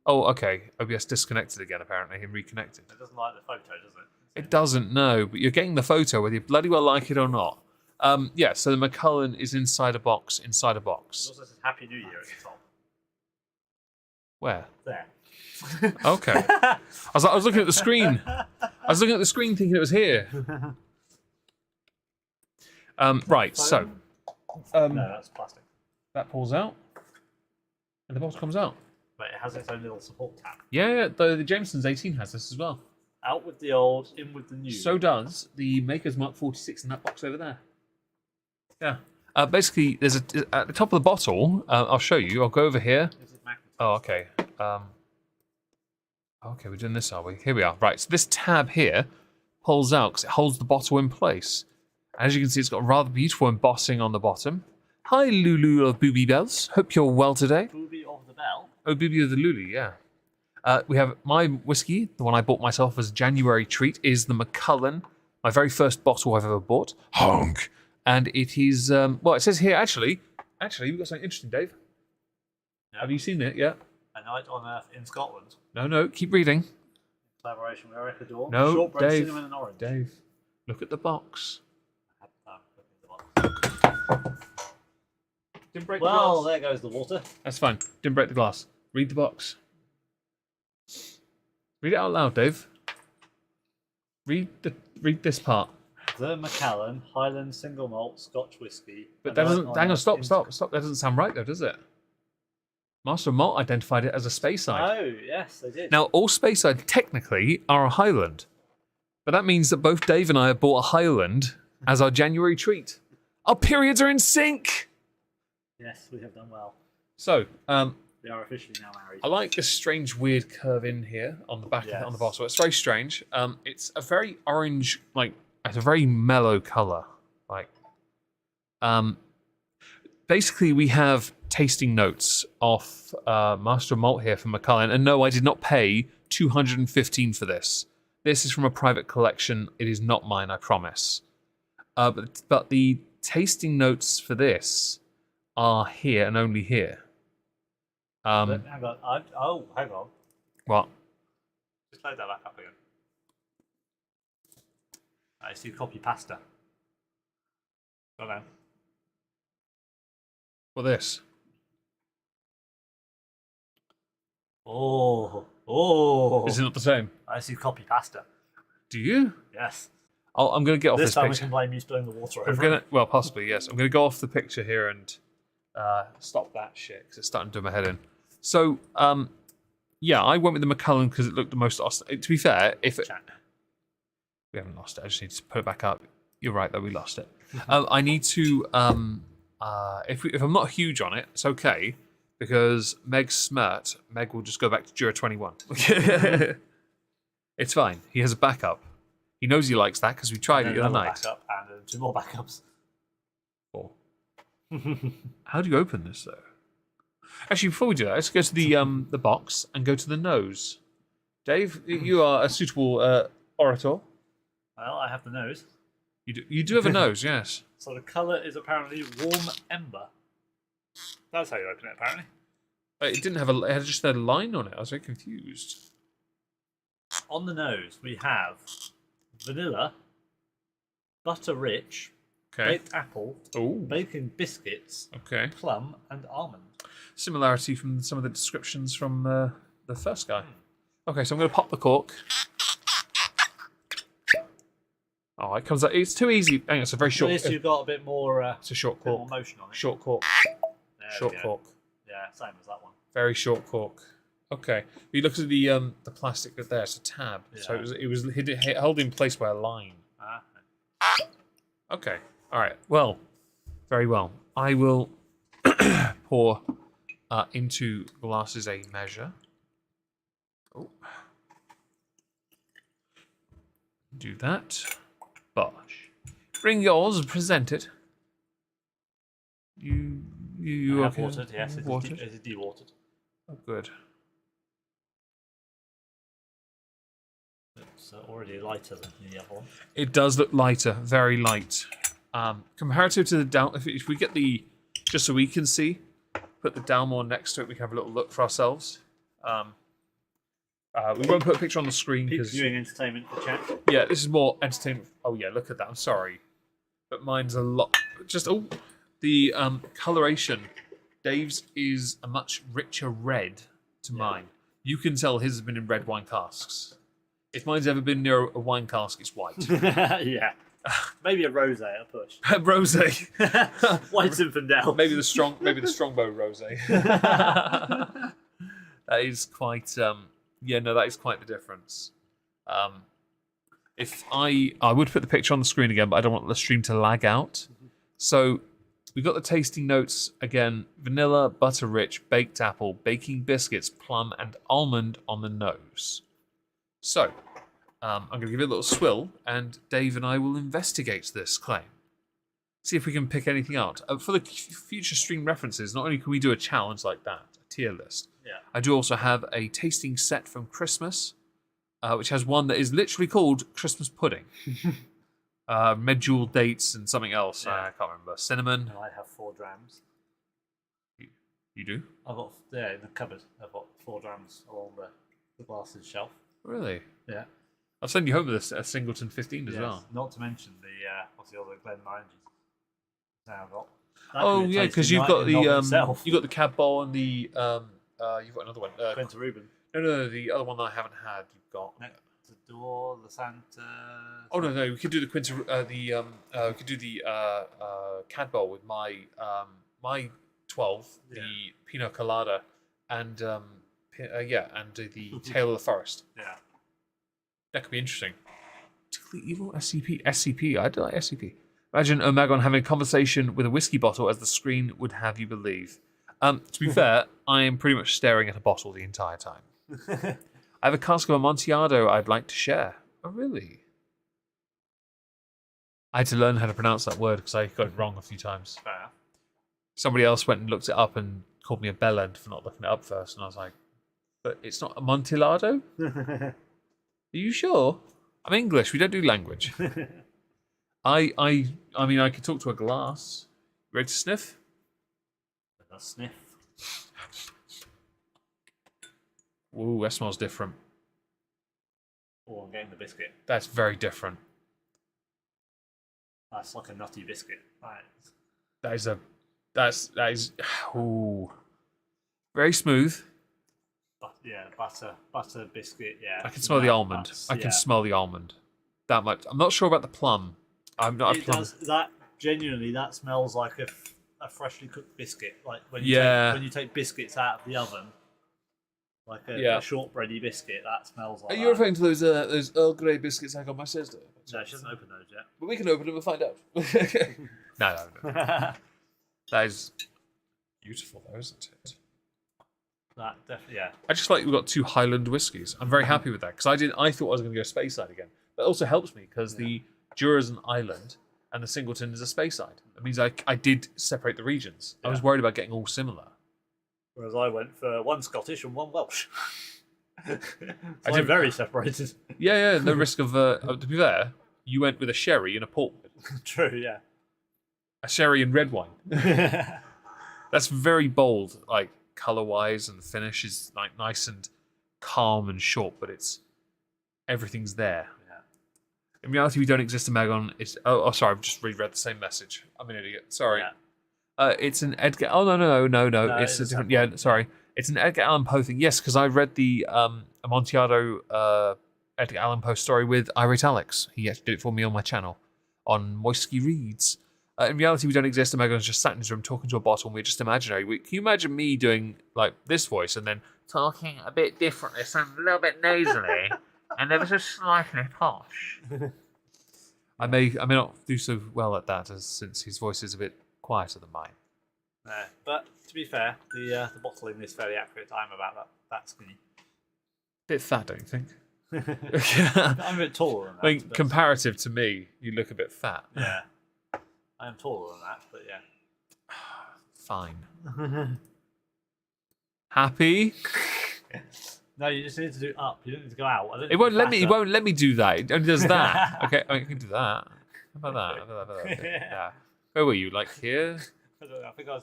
Oh, okay. OBS disconnected again, apparently, and reconnected. It doesn't like the photo, does it? It doesn't, no, but you're getting the photo whether you bloody well like it or not. Yeah, so the Macallan is inside a box, inside a box. It also says Happy New Year at the top. Where? There. Okay. I was looking at the screen. I was looking at the screen thinking it was here. Right, so... no, that's plastic. That pulls out, and the bottle comes out. But it has its own little support tab. Yeah, the Jameson's 18 has this as well. Out with the old, in with the new. So does the Maker's Mark 46 in that box over there. Yeah. Basically, there's at the top of the bottle. I'll show you. I'll go over here. Oh, okay. Okay, we're doing this, are we? Here we are. Right, so this tab here pulls out because it holds the bottle in place. As you can see, it's got rather beautiful embossing on the bottom. Hi, Lulu of Booby Bells. Hope you're well today. Booby of the Bell? Oh, Booby of the Lulu, yeah. We have my whiskey, the one I bought myself as a January treat, is the Macallan. My very first bottle I've ever bought. Honk! And it is, well, it says here, actually, we've got something interesting, Dave. Yeah. Have you seen it yet? A Night on Earth in Scotland. No, keep reading. Collaboration with Eric Adore. No, Shortbread, Dave. cinnamon, and orange. Dave, look at the box. Didn't break the Well, glass. there goes the water. That's fine. Didn't break the glass. Read the box. Read it out loud, Dave. Read this part. The Macallan Highland Single Malt Scotch Whisky. But that doesn't. Hang on, stop. That doesn't sound right, though, does it? Master Malt identified it as a Speyside. Oh, yes, they did. Now, all Speyside technically are a Highland, but that means that both Dave and I have bought a Highland as our January treat. Our periods are in sync. Yes, we have done well. So, We are officially now married. I like this strange, weird curve in here on the back on the bottle. It's very strange. It's a very orange, like it's a very mellow color. Like, basically, we have tasting notes off Master Malt here from Macallan, and no, I did not pay $215 for this. This is from a private collection. It is not mine, I promise. But the tasting notes for this are here and only here. Hang on. Hang on. What? Just load that back up again. I see copy pasta. Go on. What this? Oh. Is it not the same? I see copy pasta. Do you? Yes. I'm going to get off This this time we picture. can blame you spilling the water over. I'm gonna, well, possibly yes. I'm gonna go off the picture here and stop that shit because it's starting to do my head in. So, yeah, I went with the Macallan because it looked the most. To be fair, if it, we haven't lost it, I just need to put it back up. You're right, though, we lost it. I need to. If I'm not huge on it, it's okay because Meg's smart. Meg will just go back to Jura 21. It's fine. He has a backup. He knows he likes that because we tried it the other night. Backup and 2 more backups. 4. How do you open this though? Actually, before we do that, let's go to the box and go to the nose. Dave, you are a suitable orator. Well, I have the nose. You do have a nose, yes. So the colour is apparently warm ember. That's how you open it, apparently. It didn't have it had just a line on it. I was very confused. On the nose, we have vanilla, butter rich, Okay. baked apple, Oh. bacon biscuits, Okay. plum, and almond. Similarity from some of the descriptions from the first guy. Okay, so I'm going to pop the cork. Oh, it comes out. It's too easy. Hang on, it's a very short. At least you've got a bit more, It's a short bit more cork. motion on it. Short cork. There Short we go. cork. Yeah, same as that one. Very short cork. Okay. You look at the plastic there. It's a tab. So Yeah. it was held in place by a line. Ah. Okay. All right. Well, very well. I will pour into glasses a measure. Oh. Do that. Bosh. Bring yours. Present it. You I have okay? watered, yes. It Watered. is dewatered. Oh, good. It's already lighter than the other one. It does look lighter, very light. Comparative to the Dalmore, if we get the, just so we can see, put the Dalmore next to it, we can have a little look for ourselves. We won't put a picture on the screen Keep because, viewing entertainment for chat. yeah, this is more entertainment. Oh yeah, look at that. I'm sorry, but mine's a lot. Just the coloration. Dave's is a much richer red to mine. You can tell his has been in red wine casks. If mine's ever been near a wine cask, it's white. Yeah. Maybe a rosé at a push. Rosé. White Zinfandel. Maybe the strongbow rosé. That is quite. That is quite the difference. If I would put the picture on the screen again, but I don't want the stream to lag out. So we've got the tasting notes again: vanilla, butter rich, baked apple, baking biscuits, plum, and almond on the nose. So I'm going to give it a little swill, and Dave and I will investigate this claim. See if we can pick anything out. For the future stream references, not only can we do a challenge like that, a tier list, I do also have a tasting set from Christmas, which has one that is literally called Christmas Pudding. Medjool dates and something else. I can't remember. Cinnamon. I have 4 drams. You do? I've got, in the cupboard, I've got 4 drams along the glasses shelf. Really? Yeah. I'll send you home with a Singleton 15 as well. Not to mention the what's the other Glen oranges. Now I've got. Oh yeah, because you've got the Cab Bowl and the you've got another one. Quinta Rubin. No, the other one that I haven't had. You've got Door, the Santa. Oh no, we could do the Quinta. We could do the Cad Bowl with my 12, the Pina Colada, and and do the Tale of the Forest. Yeah, that could be interesting. Particularly evil SCP. I do like SCP. Imagine Omegon having a conversation with a whiskey bottle as the screen would have you believe. To be fair, I am pretty much staring at a bottle the entire time. I have a cask of Amontillado I'd like to share. Oh, really? I had to learn how to pronounce that word because I got it wrong a few times. Fair. Somebody else went and looked it up and called me a bellend for not looking it up first, and I was like, but it's not Amontillado? Are you sure? I'm English, we don't do language. I mean, I could talk to a glass. Ready to sniff? A sniff. Ooh, that smells different. Oh, I'm getting the biscuit. That's very different. That's like a nutty biscuit. Right. That is ooh. Very smooth. Butter biscuit, yeah. I can smell the almond. I can smell the almond. That much. I'm not sure about the plum. I'm not a plum. That smells like a freshly cooked biscuit. Like when you take biscuits out of the oven. Like a shortbready biscuit, that smells like. Are you referring to those Earl Grey biscuits I got my sister? No, she hasn't opened those yet. But we can open them and find out. No. That is beautiful, though, isn't it? That definitely, yeah. I just like we've got 2 Highland whiskies. I'm very happy with that because I thought I was going to go Speyside again, but it also helps me because the Jura is an island and the Singleton is a Speyside. That means I did separate the regions. I was worried about getting all similar. Whereas I went for 1 Scottish and 1 Welsh. I'm very separated. Yeah, no risk of. To be fair, you went with a sherry and a port. True, yeah. A sherry and red wine. That's very bold, like color-wise, and the finish is like nice and calm and short, but everything's there. Yeah. In reality, we don't exist in Omegon. Sorry, I've just reread the same message. I'm an idiot. Sorry. Yeah. It's an Edgar. Oh no. It's a different. Yeah, sorry. It's an Edgar Allan Poe thing. Yes, because I read the Amontillado Edgar Allan Poe story with Irate Alex. He actually did it for me on my channel on Whisky Reads. In reality, we don't exist. Omegon's just sat in his room talking to a bottle, and we're just imaginary. Can you imagine me doing like this voice and then talking a bit differently, sounding a little bit nasally, and ever so slightly posh? I may not do so well at that, since his voice is a bit quieter than mine. But to be fair, the bottling is fairly accurate. I'm about that skinny. Bit fat, don't you think? I'm a bit taller than that. I mean, comparative to me, you look a bit fat. Yeah. I am taller than that, but yeah. Fine. Happy? No, you just need to do up. You don't need to go out. It won't let me. It won't let me do that. It only does that. Okay, I can do that. How about that? How about that? Yeah. Where were you? Like here? I don't know. I think I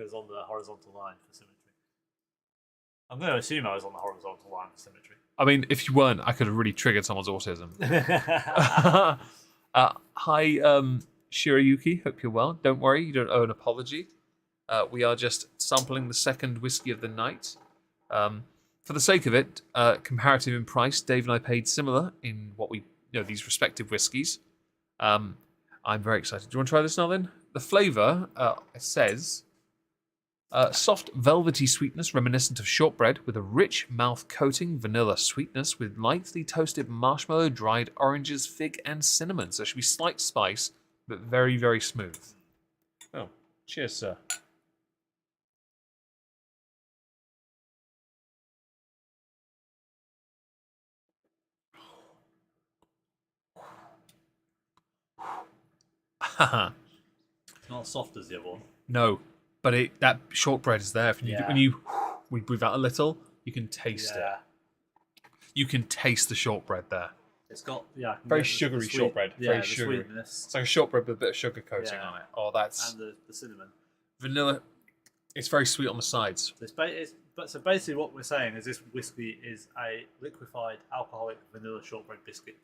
was on the horizontal line for symmetry. I'm going to assume I was on the horizontal line for symmetry. I mean, if you weren't, I could have really triggered someone's autism. Hi, Shirayuki. Hope you're well. Don't worry, you don't owe an apology. We are just sampling the second whiskey of the night. For the sake of it, comparative in price, Dave and I paid similar in what these respective whiskies. I'm very excited. Do you want to try this now then? The flavour, it says, soft velvety sweetness reminiscent of shortbread with a rich mouth coating, vanilla sweetness with lightly toasted marshmallow, dried oranges, fig and cinnamon. So it should be slight spice, but very, very smooth. Oh, cheers, sir. It's not soft as the other one. No, but that shortbread is there. When we breathe out a little, you can taste it. You can taste the shortbread there. It's got very sugary shortbread. Yeah, very sugary. Sweetness. It's like a shortbread with a bit of sugar coating on it. Oh, that's and the cinnamon. Vanilla. It's very sweet on the sides. It's so basically, what we're saying is this whiskey is a liquefied alcoholic vanilla shortbread biscuit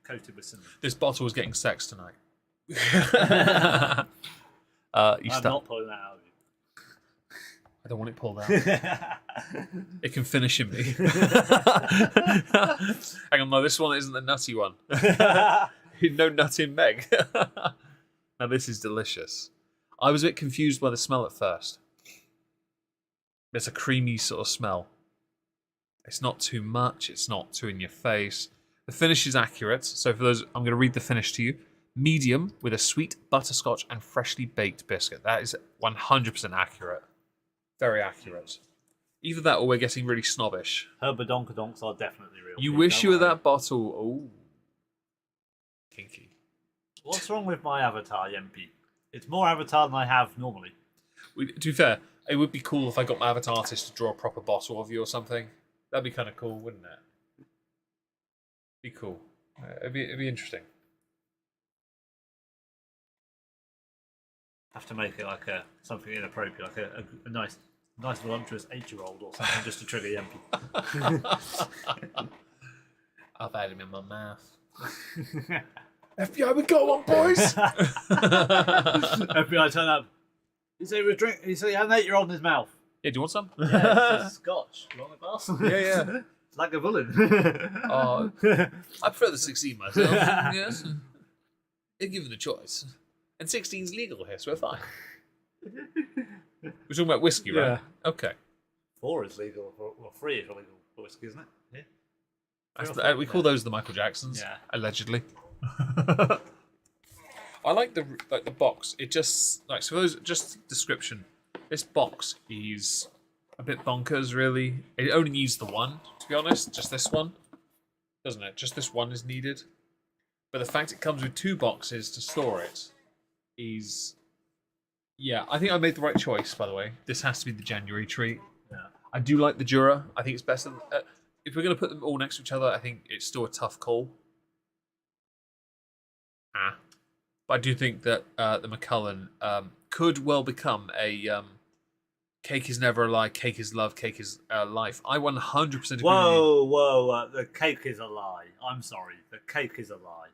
coated with cinnamon. This bottle is getting sex tonight. You I'm start. not pulling that out of you. I don't want it pulled out. It can finish in me. Hang on, no, this one isn't the nutty one. No nut in Meg. Now this is delicious. I was a bit confused by the smell at first. It's a creamy sort of smell. It's not too much. It's not too in your face. The finish is accurate. So for those, I'm going to read the finish to you. Medium with a sweet butterscotch and freshly baked biscuit. That is 100% accurate. Very accurate. Either that or we're getting really snobbish. Her badonkadonks are definitely real. You wish you were that bottle. Oh. Kinky. What's wrong with my avatar, Yempi? It's more avatar than I have normally. To be fair, it would be cool if I got my avatar artist to draw a proper bottle of you or something. That'd be kind of cool, wouldn't it? Be cool. It'd be interesting. Have to make it like something inappropriate, like a nice voluptuous 8-year-old or something, just to trigger Yempi. I've had him in my mouth. FBI, we got one, boys. FBI turn up. He said he was drink. He said he had an 8-year-old in his mouth. Yeah, do you want some? Yeah, it's Scotch. You want a glass? Yeah. Like a villain. I prefer the 16 myself. Yes. They give you the choice. And 16's legal here, so we're fine. We're talking about whiskey, right? Yeah. Okay. 4 is legal. Well, 3 is legal for whiskey, isn't it? We call those the Michael Jacksons, allegedly. I like the box. It just just description. This box is a bit bonkers, really. It only needs the one, to be honest. Just this one, doesn't it? Just this one is needed. But the fact it comes with 2 boxes to store it is, I think I made the right choice. By the way, this has to be the January treat. Yeah. I do like the Jura. I think it's better. If we're going to put them all next to each other, I think it's still a tough call. But I do think that the Macallan could well become a cake is never a lie, cake is love, cake is life. I 100% agree with you. Whoa, the cake is a lie. I'm sorry, the cake is a lie.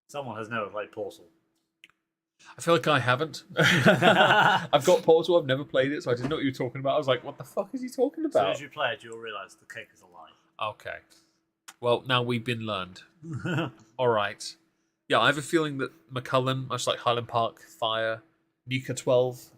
Someone has never played Portal. I feel like I haven't. I've got Portal, I've never played it, so I didn't know what you were talking about. I was like, what the fuck is he talking about? As soon as you play it, you'll realise the cake is a lie. Okay. Well, now we've been learned. All right. Yeah, I have a feeling that Macallan, much like Highland Park, Fire, Nika 12,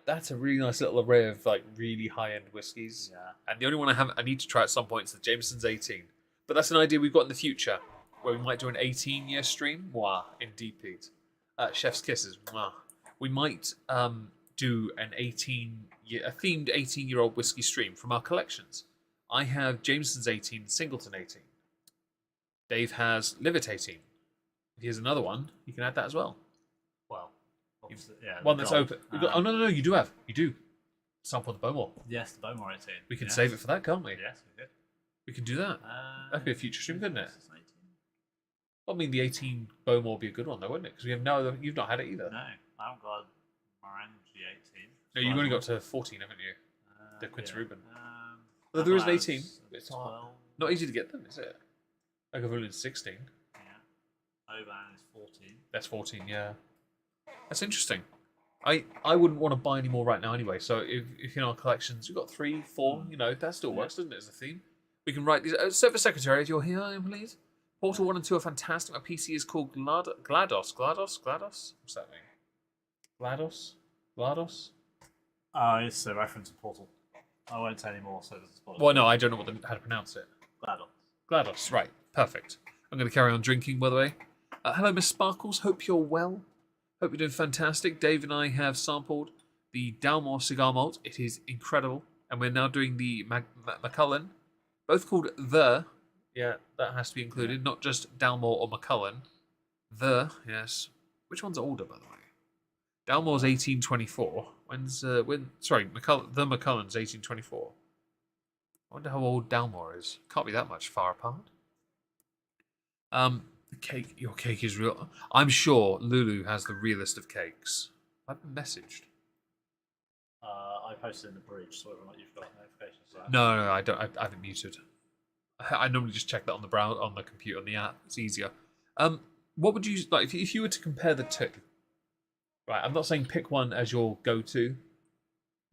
that's a really nice little array of really high-end whiskies. Yeah. And the only one I need to try at some point is the Jameson's 18. But that's an idea we've got in the future, where we might do an 18-year stream. Mwah, in Deep Heat. Chef's Kisses. Mwah. We might do a themed 18-year-old whiskey stream from our collections. I have Jameson's 18, Singleton 18. Dave has Livet 18. If he has another one, you can add that as well. Well, one that's open. No, you do. Sample the Bowmore. Yes, the Bowmore 18. We can save it for that, can't we? Yes, we could. We can do that. That could be a future stream, couldn't it? 18. I mean, the 18 Bowmore would be a good one, though, wouldn't it? Because you've not had it either. No, I haven't got Morangi 18. No, you've only got to 14, haven't you? The Quince Reuben. Well, there is an 18. It's 12. not easy to get them, is it? Lagavulin 16. Yeah. Oban is 14. That's 14, yeah. That's interesting. I wouldn't want to buy any more right now anyway. So if in our collections you've got 3, 4, that still works, doesn't it, as a theme? We can write these. Service Secretary, if you're here, please. Portal 1 and 2 are fantastic. My PC is called GLaDOS. What's that mean? GLaDOS? It's a reference to Portal. I won't say any more, so it doesn't spoil it. Well, no, I don't know how to pronounce it. GLaDOS. Right. Perfect. I'm going to carry on drinking, by the way. Hello, Miss Sparkles. Hope you're well. Hope you're doing fantastic. Dave and I have sampled the Dalmore Cigar Malt. It is incredible. And we're now doing the Macallan, both called The. Yeah, that has to be included. Not just Dalmore or Macallan. The, yes. Which one's older, by the way? Dalmore's 1824. The Macallan's 1824. I wonder how old Dalmore is. Can't be that much far apart. The cake, your cake is real. I'm sure Lulu has the realest of cakes. I've been messaged. I posted in the bridge, so whether or not you've got notifications for that. No, I don't. I have it muted. I normally just check that on the computer, on the app. It's easier. What would you like if you were to compare the two? Right, I'm not saying pick one as your go-to,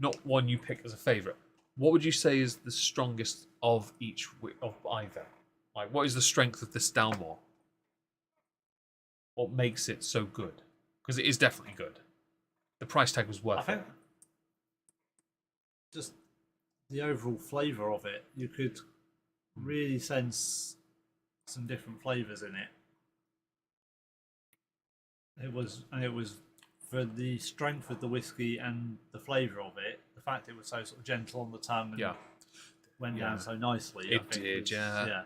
not one you pick as a favorite. What would you say is the strongest of either? Like, what is the strength of this Dalmore? What makes it so good? Because it is definitely good. The price tag was worth it. I think just the overall flavour of it, you could really sense some different flavours in it. It was for the strength of the whiskey and the flavour of it, the fact it was so sort of gentle on the tongue and went down so nicely. It did, yeah.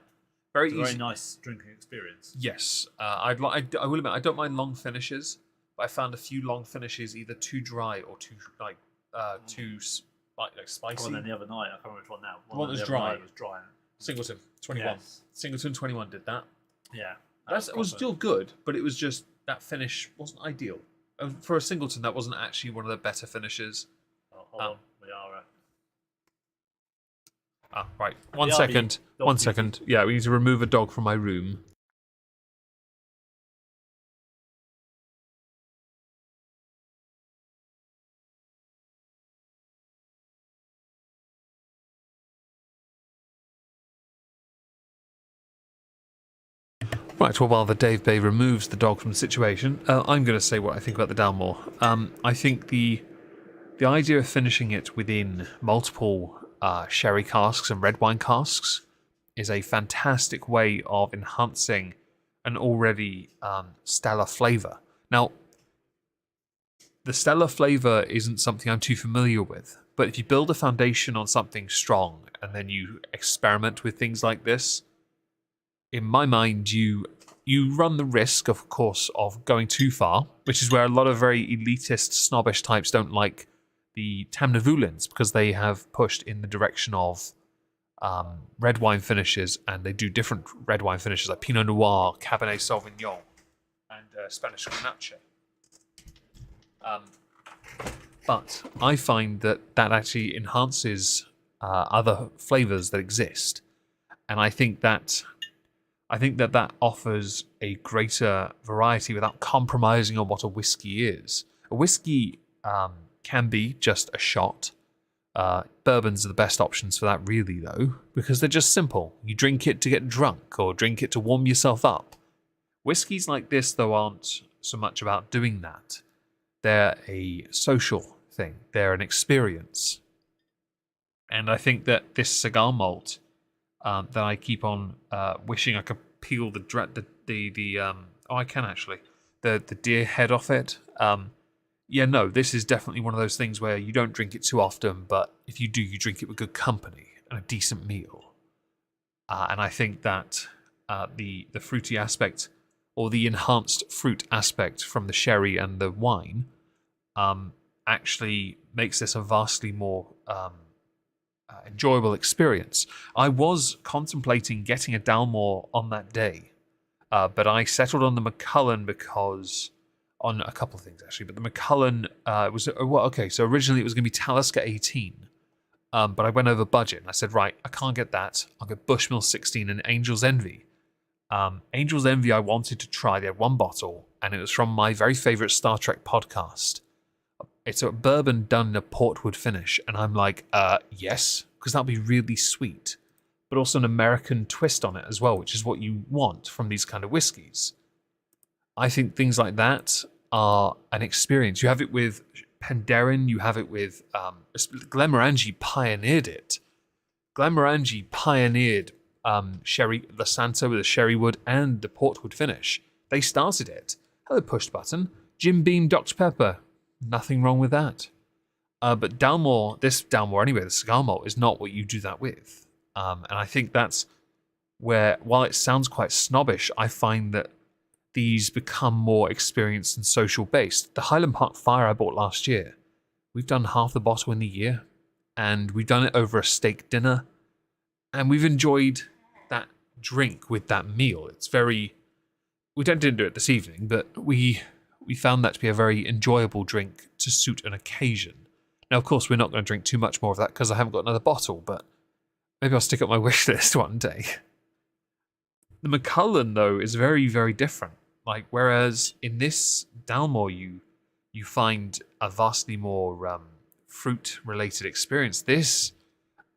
Very easy. Very nice drinking experience. Yes, I will admit I don't mind long finishes, but I found a few long finishes either too dry or too spicy. And then the other night, I can't remember which one now. One that was dry. Was dry. Singleton 21. Yes. Singleton 21 did that. Yeah, It was still good, but it was just that finish wasn't ideal. For a Singleton, that wasn't actually one of the better finishes. Oh, hold on, we are. Right. One second. Yeah, we need to remove a dog from my room. Right, well, while the Dave Bay removes the dog from the situation, I'm going to say what I think about the Dalmore. I think the idea of finishing it within multiple sherry casks and red wine casks is a fantastic way of enhancing an already stellar flavour. Now, the stellar flavour isn't something I'm too familiar with, but if you build a foundation on something strong and then you experiment with things like this, in my mind, you run the risk, of course, of going too far, which is where a lot of very elitist, snobbish types don't like the Tamnavulins, because they have pushed in the direction of red wine finishes, and they do different red wine finishes like Pinot Noir, Cabernet Sauvignon, and Spanish Grenache. But I find that actually enhances other flavours that exist, and I think that offers a greater variety without compromising on what a whiskey is. A whiskey can be just a shot. Bourbons are the best options for that, really, though, because they're just simple. You drink it to get drunk, or drink it to warm yourself up. Whiskies like this, though, aren't so much about doing that. They're a social thing. They're an experience. And I think that this cigar malt that I keep on wishing I could peel the deer head off it. This is definitely one of those things where you don't drink it too often, but if you do, you drink it with good company and a decent meal. And I think that the fruity aspect, or the enhanced fruit aspect from the sherry and the wine, actually makes this a vastly more enjoyable experience. I was contemplating getting a Dalmore on that day, but I settled on the Macallan because on a couple of things actually. But the Macallan so originally it was going to be Talisker 18, but I went over budget and I said, right, I can't get that. I'll get Bushmill 16 and Angel's Envy. Angel's Envy I wanted to try. They had one bottle, and it was from my very favourite Star Trek podcast. It's a bourbon done in a portwood finish, and I'm like, yes, because that'll be really sweet, but also an American twist on it as well, which is what you want from these kind of whiskies. I think things like that are an experience. You have it with Penderyn, you have it with Glenmorangie pioneered it. Glenmorangie pioneered Sherry Lasanto with a sherry wood and the portwood finish. They started it. Hello, push button. Jim Beam Dr. Pepper. Nothing wrong with that. But this Dalmore anyway, the cigar malt, is not what you do that with. And I think that's where, while it sounds quite snobbish, I find that these become more experienced and social based. The Highland Park Fire I bought last year, we've done half the bottle in the year, and we've done it over a steak dinner, and we've enjoyed that drink with that meal. We didn't do it this evening, but we found that to be a very enjoyable drink to suit an occasion. Now, of course, we're not going to drink too much more of that because I haven't got another bottle, but maybe I'll stick up my wish list one day. The Macallan, though, is very, very different. Like, whereas in this Dalmore, you find a vastly more fruit-related experience. This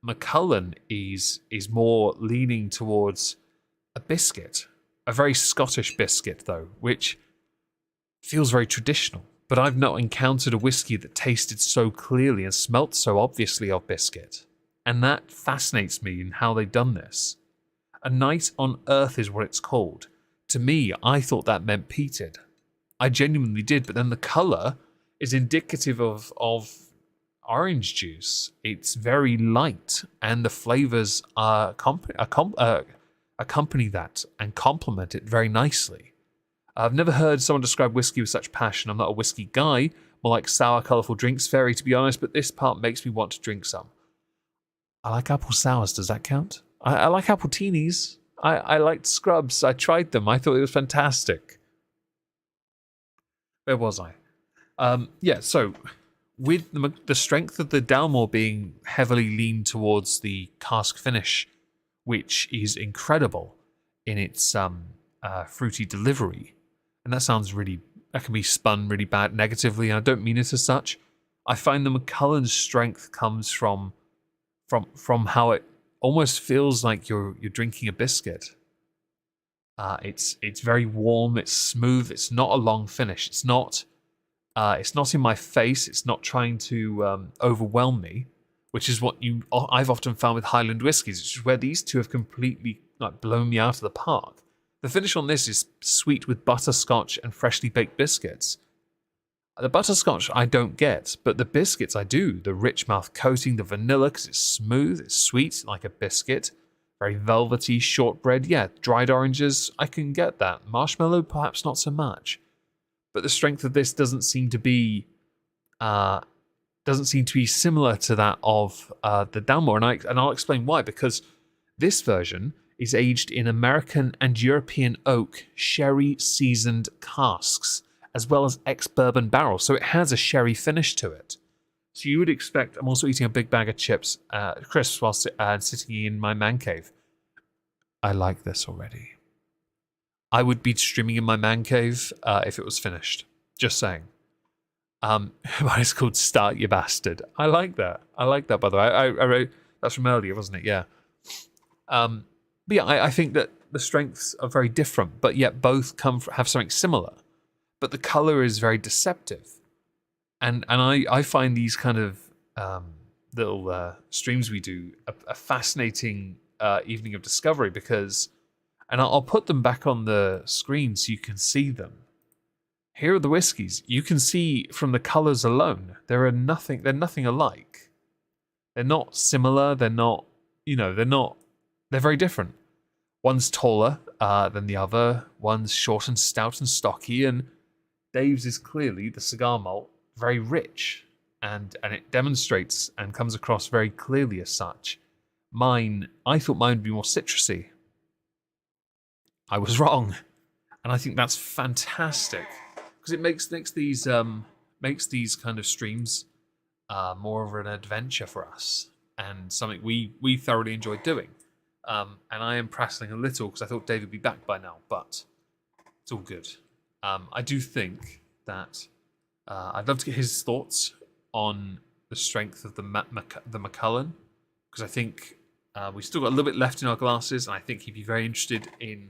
Macallan is more leaning towards a biscuit, a very Scottish biscuit, though, which feels very traditional. But I've not encountered a whiskey that tasted so clearly and smelt so obviously of biscuit. And that fascinates me in how they've done this. A night on earth is what it's called. To me, I thought that meant peated. I genuinely did, but then the colour is indicative of orange juice. It's very light, and the flavours accompany that and complement it very nicely. I've never heard someone describe whiskey with such passion. I'm not a whiskey guy, more like sour, colourful drinks fairy, to be honest, but this part makes me want to drink some. I like apple sours, does that count? I like apple teenies. I liked scrubs. I tried them. I thought it was fantastic. Where was I? So with the strength of the Dalmore being heavily leaned towards the cask finish, which is incredible in its fruity delivery, and that can be spun really bad negatively, and I don't mean it as such. I find the Macallan's strength comes from how it almost feels like you're drinking a biscuit. It's very warm. It's smooth. It's not a long finish. It's not in my face. It's not trying to overwhelm me, which is what I've often found with Highland whiskies, which is where these two have completely blown me out of the park. The finish on this is sweet with butterscotch and freshly baked biscuits. The butterscotch I don't get, but the biscuits I do. The rich mouth coating, the vanilla, because it's smooth, it's sweet like a biscuit. Very velvety, shortbread. Yeah, dried oranges, I can get that. Marshmallow, perhaps not so much. But the strength of this doesn't seem to be similar to that of the Dalmore, and I'll explain why. Because this version is aged in American and European oak sherry seasoned casks, as well as ex-bourbon barrels, so it has a sherry finish to it. So you would expect... I'm also eating a big bag of crisps while sitting in my man cave. I like this already. I would be streaming in my man cave if it was finished. Just saying. But it's called Start You Bastard. I like that. By the way. I wrote... That's from earlier, wasn't it? Yeah. But yeah, I think that the strengths are very different, but yet both have something similar. But the colour is very deceptive. And I find these kind of little streams we do a fascinating evening of discovery because... And I'll put them back on the screen so you can see them. Here are the whiskies. You can see from the colours alone, they're nothing alike. They're not similar, they're very different. One's taller than the other, one's short and stout and stocky, and Dave's is clearly, the Cigar Malt, very rich, and it demonstrates and comes across very clearly as such. I thought mine would be more citrusy. I was wrong, and I think that's fantastic because it makes these kind of streams more of an adventure for us and something we thoroughly enjoyed doing. And I am prattling a little because I thought Dave would be back by now, but it's all good. I do think that I'd love to get his thoughts on the strength of the Macallan, because I think we've still got a little bit left in our glasses, and I think he'd be very interested in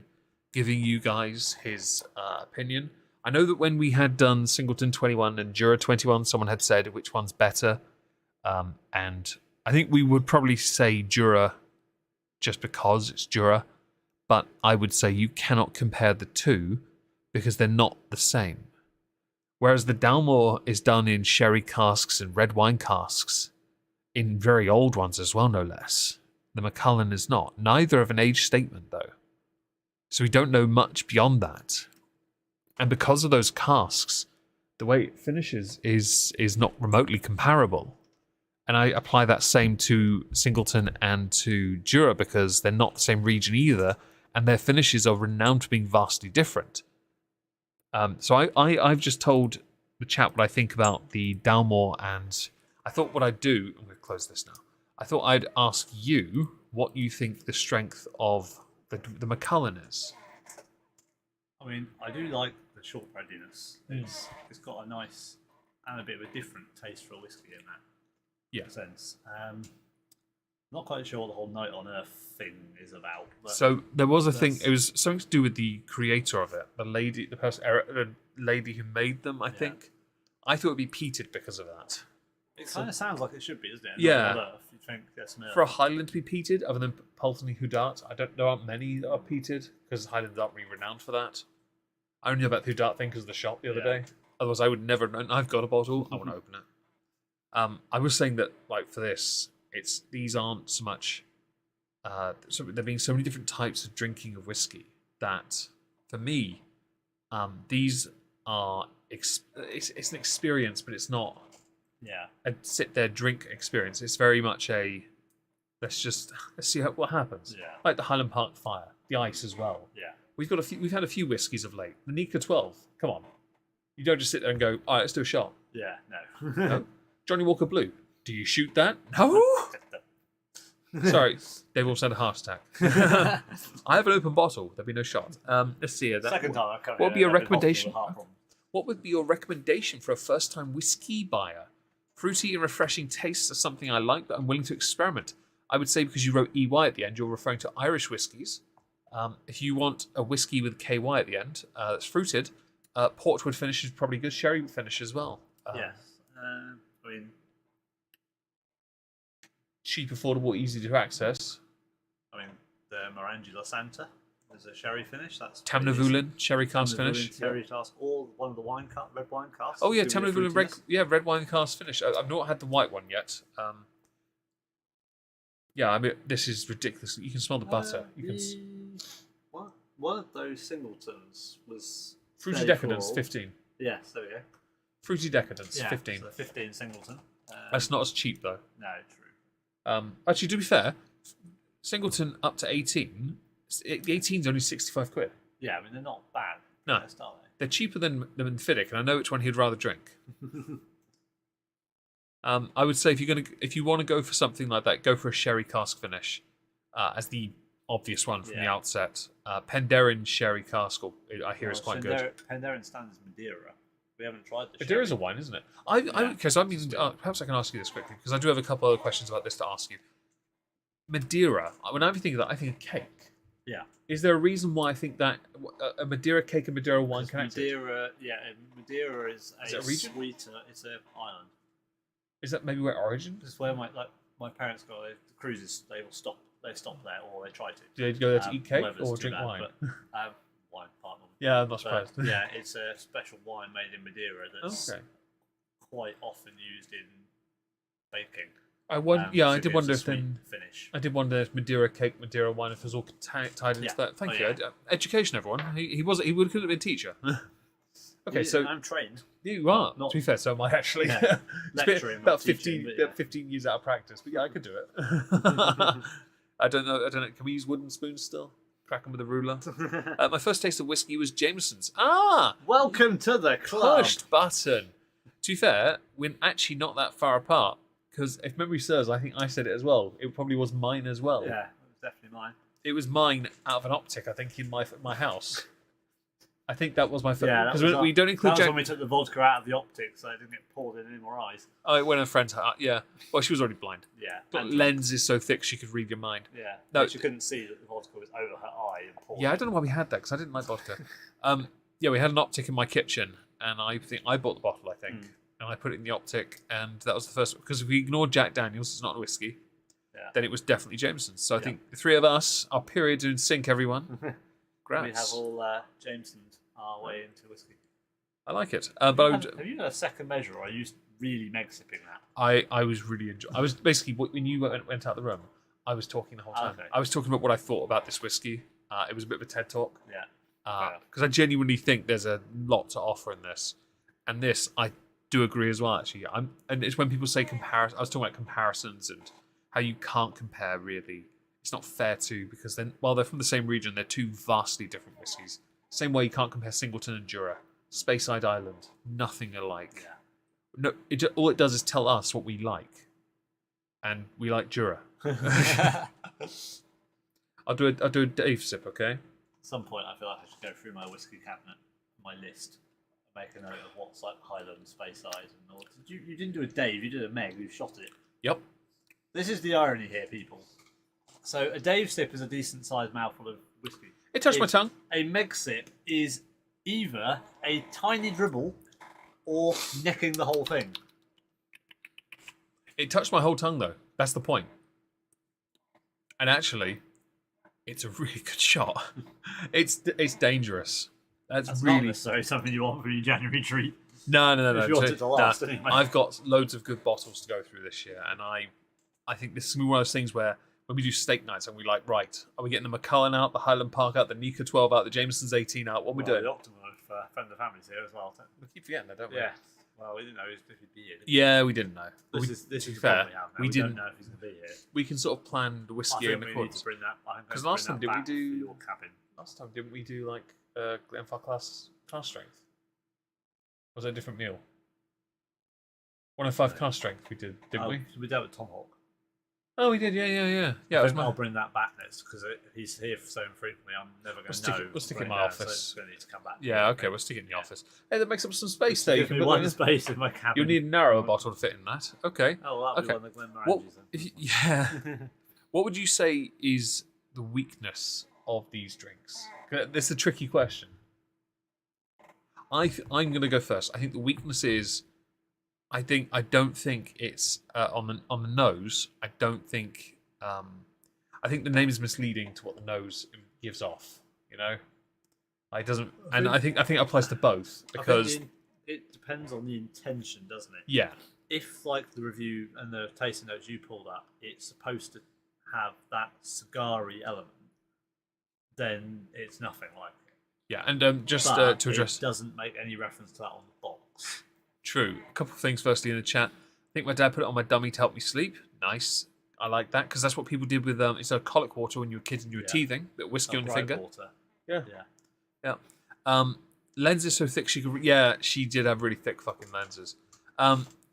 giving you guys his opinion. I know that when we had done Singleton 21 and Jura 21, someone had said which one's better, and I think we would probably say Jura just because it's Jura, but I would say you cannot compare the two because they're not the same. Whereas the Dalmore is done in sherry casks and red wine casks, in very old ones as well, no less. The Macallan is not. Neither of an age statement, though. So we don't know much beyond that. And because of those casks, the way it finishes is not remotely comparable. And I apply that same to Singleton and to Jura because they're not the same region either, and their finishes are renowned for being vastly different. So I've just told the chat what I think about the Dalmore, and I thought what I'd do, I'm going to close this now. I thought I'd ask you what you think the strength of the Macallan is. I mean, I do like the shortbreadiness. It's got a nice and a bit of a different taste for a whiskey in that sense. Not quite sure what the whole Night on Earth thing is about. But so there was a thing. It was something to do with the creator of it, the lady who made them. I think. I thought it'd be peated because of that. It kind of sounds like it should be, doesn't it? Yeah. Night on Earth, you think that's For a Highland to be peated, other than Pulteney Houdat, there aren't many that are peated because Highlands aren't really renowned for that. I only know about the Houdat thing because of the shop the other day. Otherwise, I would never. I've got a bottle. I want to open it. I was saying that, like, for this, these aren't so much. There being so many different types of drinking of whiskey that, for me, these are. It's an experience, but it's not. A sit there drink experience. It's very much a. Let's see what happens. Yeah. Like the Highland Park Fire, the ice as well. Yeah. We've had a few whiskies of late. The Nika 12. Come on. You don't just sit there and go, all right, let's do a shot. Yeah, no. No. Johnny Walker Blue. Do you shoot that? No. Sorry, they've also had a heart attack. I have an open bottle. There'll be no shot. Let's see. Second time I've come what would be your recommendation? What What would be your recommendation for a first-time whiskey buyer? Fruity and refreshing tastes are something I like, but I'm willing to experiment. I would say because you wrote EY at the end, you're referring to Irish whiskies. If you want a whiskey with KY at the end that's fruited, portwood finish is probably good. Sherry finish as well. Yes. I mean, cheap, affordable, easy to access. I mean, the Marangela Santa is a sherry finish. That's Tamnavulin sherry cask finish. Sherry cask, or one of the red wine casks. Oh yeah, Tamnavulin red wine cask finish. I've not had the white one yet. Yeah, I mean, this is ridiculous. You can smell the butter. You can. One of those singletons was Fruity Decadence 15. Yes, there we go. Fruity Decadence 15. So 15 singleton. That's not as cheap though. No, true. Actually, to be fair, singleton up to 18. The 18's only 65 quid. Yeah, I mean they're not bad. No, are they? They're cheaper than Fiddick, and I know which one he'd rather drink. I would say if you want to go for something like that, go for a sherry cask finish as the obvious one from the outset. Penderyn sherry cask, I hear is quite good. Penderyn stands Madeira. We haven't tried the Madeira is a wine, isn't it? Perhaps I can ask you this quickly because I do have a couple other questions about this to ask you. Madeira. When I think of that, I think of cake. Yeah. Is there a reason why I think that a Madeira cake and Madeira wine connected? Madeira is a region? Sweeter. It's an island. Is that maybe where origin? It's where my parents go. The cruises, they will stop. They stop there, or they try to. Do they go there to eat cake or drink wine? Wine, pardon. Yeah, I'm not surprised. Yeah, it's a special wine made in Madeira that's quite often used in baking. I did wonder if finish. I did wonder if Madeira cake, Madeira wine, if it was all tied into that. Thank you. Yeah. Education, everyone. He could have been a teacher. Okay, so I'm trained. You are. Not, to be fair, so am I actually. Yeah. Lecturing, about 15 years out of practice, but yeah, I could do it. I don't know. Can we use wooden spoons still? Crack them with a ruler. My first taste of whiskey was Jameson's. Welcome to the club. Pushed button. To be fair, we're actually not that far apart. Because if memory serves, I think I said it as well. It probably was mine as well. Yeah, it was definitely mine. It was mine out of an optic, I think, in my house. I think that was my first. Yeah, because we don't include. That was when we took the vodka out of the optic, so it didn't get poured in any more eyes. Oh, it went in a friend's house. Yeah. Well, she was already blind. Yeah. But lens is so thick she could read your mind. Yeah. No, she couldn't see that the vodka was over her eye and poured. Yeah, I don't know why we had that because I didn't like vodka. Yeah, we had an optic in my kitchen, and I think I bought the bottle. I think. And I put it in the optic, and that was the first. Because if we ignored Jack Daniels, it's not a whiskey. Yeah. Then it was definitely Jameson's. So I think the three of us, our periods are in sync. Everyone, we have all Jameson's our way into whiskey. I like it. Have you got a second measure, or are you really meg sipping that? I was really enjoying. I was basically when you went out the room, I was talking the whole time. Okay. I was talking about what I thought about this whiskey. It was a bit of a TED talk. Yeah. Because I genuinely think there's a lot to offer in this, and this I do agree as well. Actually, and it's when people say comparison. I was talking about comparisons and how you can't compare. Really, it's not fair to because then while they're from the same region, they're two vastly different whiskies. Same way you can't compare Singleton and Jura, Speyside Island, nothing alike. Yeah. No, all it does is tell us what we like, and we like Jura. I'll do a Dave sip, okay? At some point, I feel like I should go through my whiskey cabinet, my list, and make a note of what's like Highland, Speyside, and all. You didn't do a Dave, you did a Meg. You shot it. Yep. This is the irony here, people. So a Dave sip is a decent sized mouthful of whiskey. It touched my tongue. A Meg sip is either a tiny dribble or necking the whole thing. It touched my whole tongue, though. That's the point. And actually, it's a really good shot. It's dangerous. That's really not necessarily something you want for your January treat. No. If you want it to last, anyway. I've got loads of good bottles to go through this year, and I think this is going to be one of those things where when we do steak nights and we like, right, are we getting the Macallan out, the Highland Park out, the Nika 12 out, the Jameson's 18 out? What are we doing? The Optimum of friend of the family's here as well. We keep forgetting that, don't we? Yeah. Well, we didn't know if he'd be here. Yeah, we didn't know. This is fair. We don't know if he's going to be here. We can sort of plan the whiskey in the we need to bring that. Because last time didn't we do like Glenfarclas class strength? Or was that a different meal? 105 cask strength we did, didn't we? We dealt with Tomahawk. Oh, we did, yeah. I'll bring that back next because he's here so infrequently. I'm never going to know. We'll stick it in my office. So going to need to come back. Yeah, okay, we'll stick it in the office. Hey, that makes up some space there. You can put one space in my cabin. You'll need a narrower bottle to fit in that. Okay. Oh, that'll be one of the Yeah. What would you say is the weakness of these drinks? This is a tricky question. I'm going to go first. I think the weakness is. I don't think it's on the nose. I don't think. I think the name is misleading to what the nose gives off. You know, it doesn't, and I think it applies to both because it depends on the intention, doesn't it? Yeah. If like the review and the tasting notes you pulled up, it's supposed to have that cigar-y element, then it's nothing like it. Yeah, and just to address, it doesn't make any reference to that on the box. True. A couple of things firstly in the chat. I think my dad put it on my dummy to help me sleep. Nice. I like that because that's what people did with instead of colic water when you were kids and you were teething. Bit of whiskey on your finger. Water. Yeah. Lenses so thick she could. Yeah, she did have really thick fucking lenses.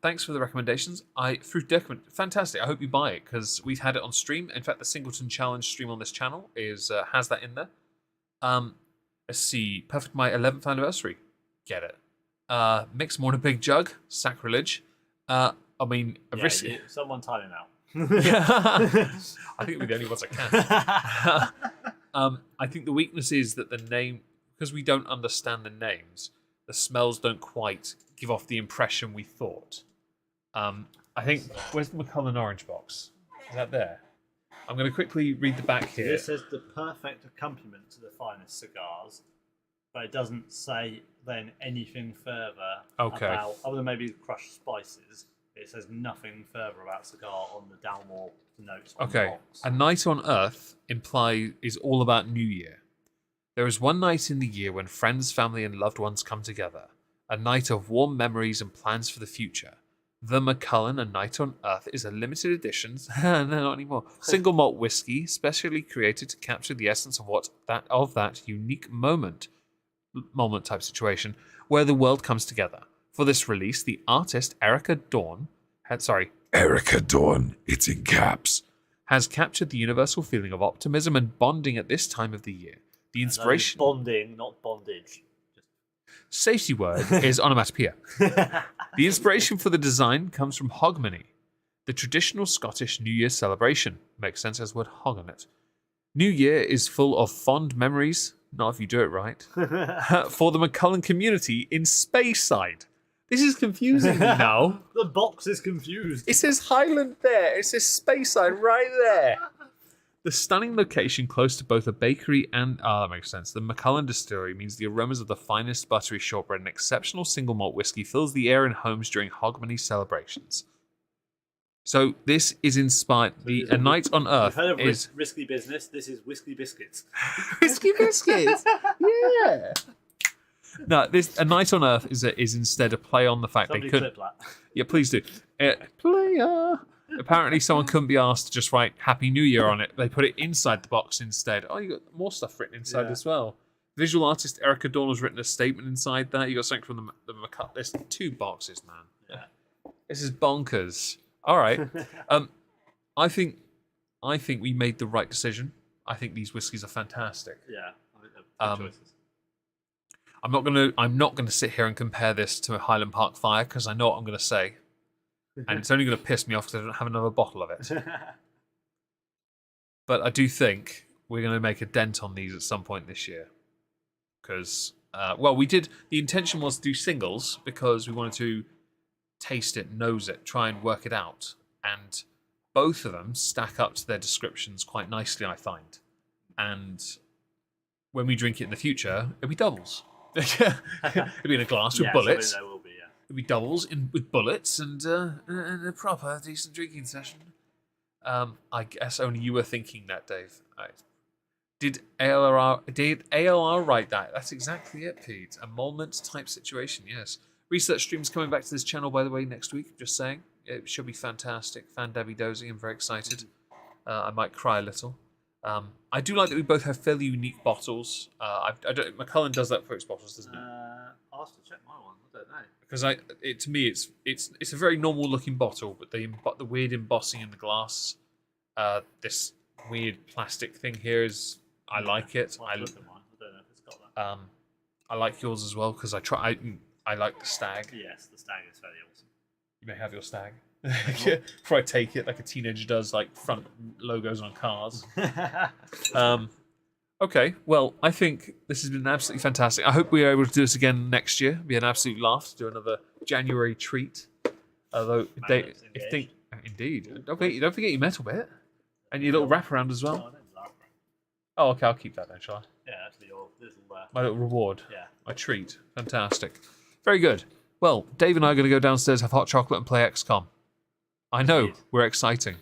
Thanks for the recommendations. Fruit Decadent, fantastic. I hope you buy it because we've had it on stream. In fact, the Singleton Challenge stream on this channel has that in there. Let's see. Perfect my 11th anniversary. Get it. Mix more in a big jug. Sacrilege. Someone time him out. I think we're the only ones that can. I think the weakness is that the name, because we don't understand the names, the smells don't quite give off the impression we thought. I think, where's the Macallan orange box? Is that there? I'm going to quickly read the back here. This is the perfect accompaniment to the finest cigars, but it doesn't say then anything further about, other than maybe crushed spices. It says nothing further about cigar on the Dalmore notes. Okay, A Night on Earth is all about New Year. There is one night in the year when friends, family, and loved ones come together. A night of warm memories and plans for the future. The Macallan A Night on Earth is a limited edition, no, not anymore, single malt whiskey, specially created to capture the essence of that unique moment type situation where the world comes together. For this release, the artist Erica Dawn, it's in caps, has captured the universal feeling of optimism and bonding at this time of the year. The inspiration... Bonding, not bondage. Safety word is onomatopoeia. The inspiration for the design comes from hogmanay, the traditional Scottish New Year celebration. Makes sense as word hog on it. New Year is full of fond memories, not if you do it right, for the Macallan community in Speyside. This is confusing me now. The box is confused. It says Highland there. It says Speyside right there. The stunning location close to both a bakery and... that makes sense. The Macallan distillery means the aromas of the finest buttery shortbread and exceptional single malt whiskey fills the air in homes during hogmanay celebrations. So this is inspired... A Night on Earth heard of is... Risky business. This is Whiskey Biscuits. Whiskey Biscuits! Yeah! No, A Night on Earth is instead a play on the fact Somebody they could... clip that. Yeah, please do. Player! Apparently someone couldn't be asked to just write Happy New Year on it. They put it inside the box instead. Oh, you got more stuff written inside as well. Visual artist Erica Dawn has written a statement inside that. You got something from the Macallan. There's 2 boxes, man. Yeah. This is bonkers. All right. I think we made the right decision. I think these whiskies are fantastic. Yeah, I think they're good choices. I'm not gonna sit here and compare this to a Highland Park Fire because I know what I'm gonna say, and it's only gonna piss me off because I don't have another bottle of it. But I do think we're gonna make a dent on these at some point this year, because we did. The intention was to do singles because we wanted to taste it, nose it, try and work it out, and both of them stack up to their descriptions quite nicely, I find. And when we drink it in the future, it'll be doubles. It'll be in a glass with bullets. There will be, yeah. It'll be doubles with bullets and a proper decent drinking session. I guess only you were thinking that, Dave. Did ALR write that? That's exactly it, Pete. A Molment type situation, yes. Research stream's coming back to this channel, by the way, next week. Just saying. It should be fantastic. Fan Debbie dozing. I'm very excited. I might cry a little. I do like that we both have fairly unique bottles. Macallan does that for its bottles, doesn't it? I'll have to check my one. I don't know. Because to me, it's a very normal looking bottle, but the weird embossing in the glass, this weird plastic thing here is. I like it. I look at mine. I don't know if it's got that. I like yours as well because I like the stag. Yes, the stag is very awesome. You may have your stag. Before I take it, like a teenager does, like front logos on cars. Okay, well, I think this has been absolutely fantastic. I hope we are able to do this again next year. It'd be an absolute laugh to do another January treat. Although, indeed, don't forget your metal bit and your little wraparound as well. Oh, okay, I'll keep that then, shall I? Yeah, actually, your little my little reward. Yeah, my treat. Fantastic, very good. Well, Dave and I are going to go downstairs, have hot chocolate, and play XCOM. I know, Indeed. We're exciting.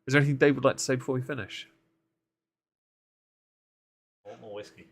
Is there anything Dave would like to say before we finish? More whiskey.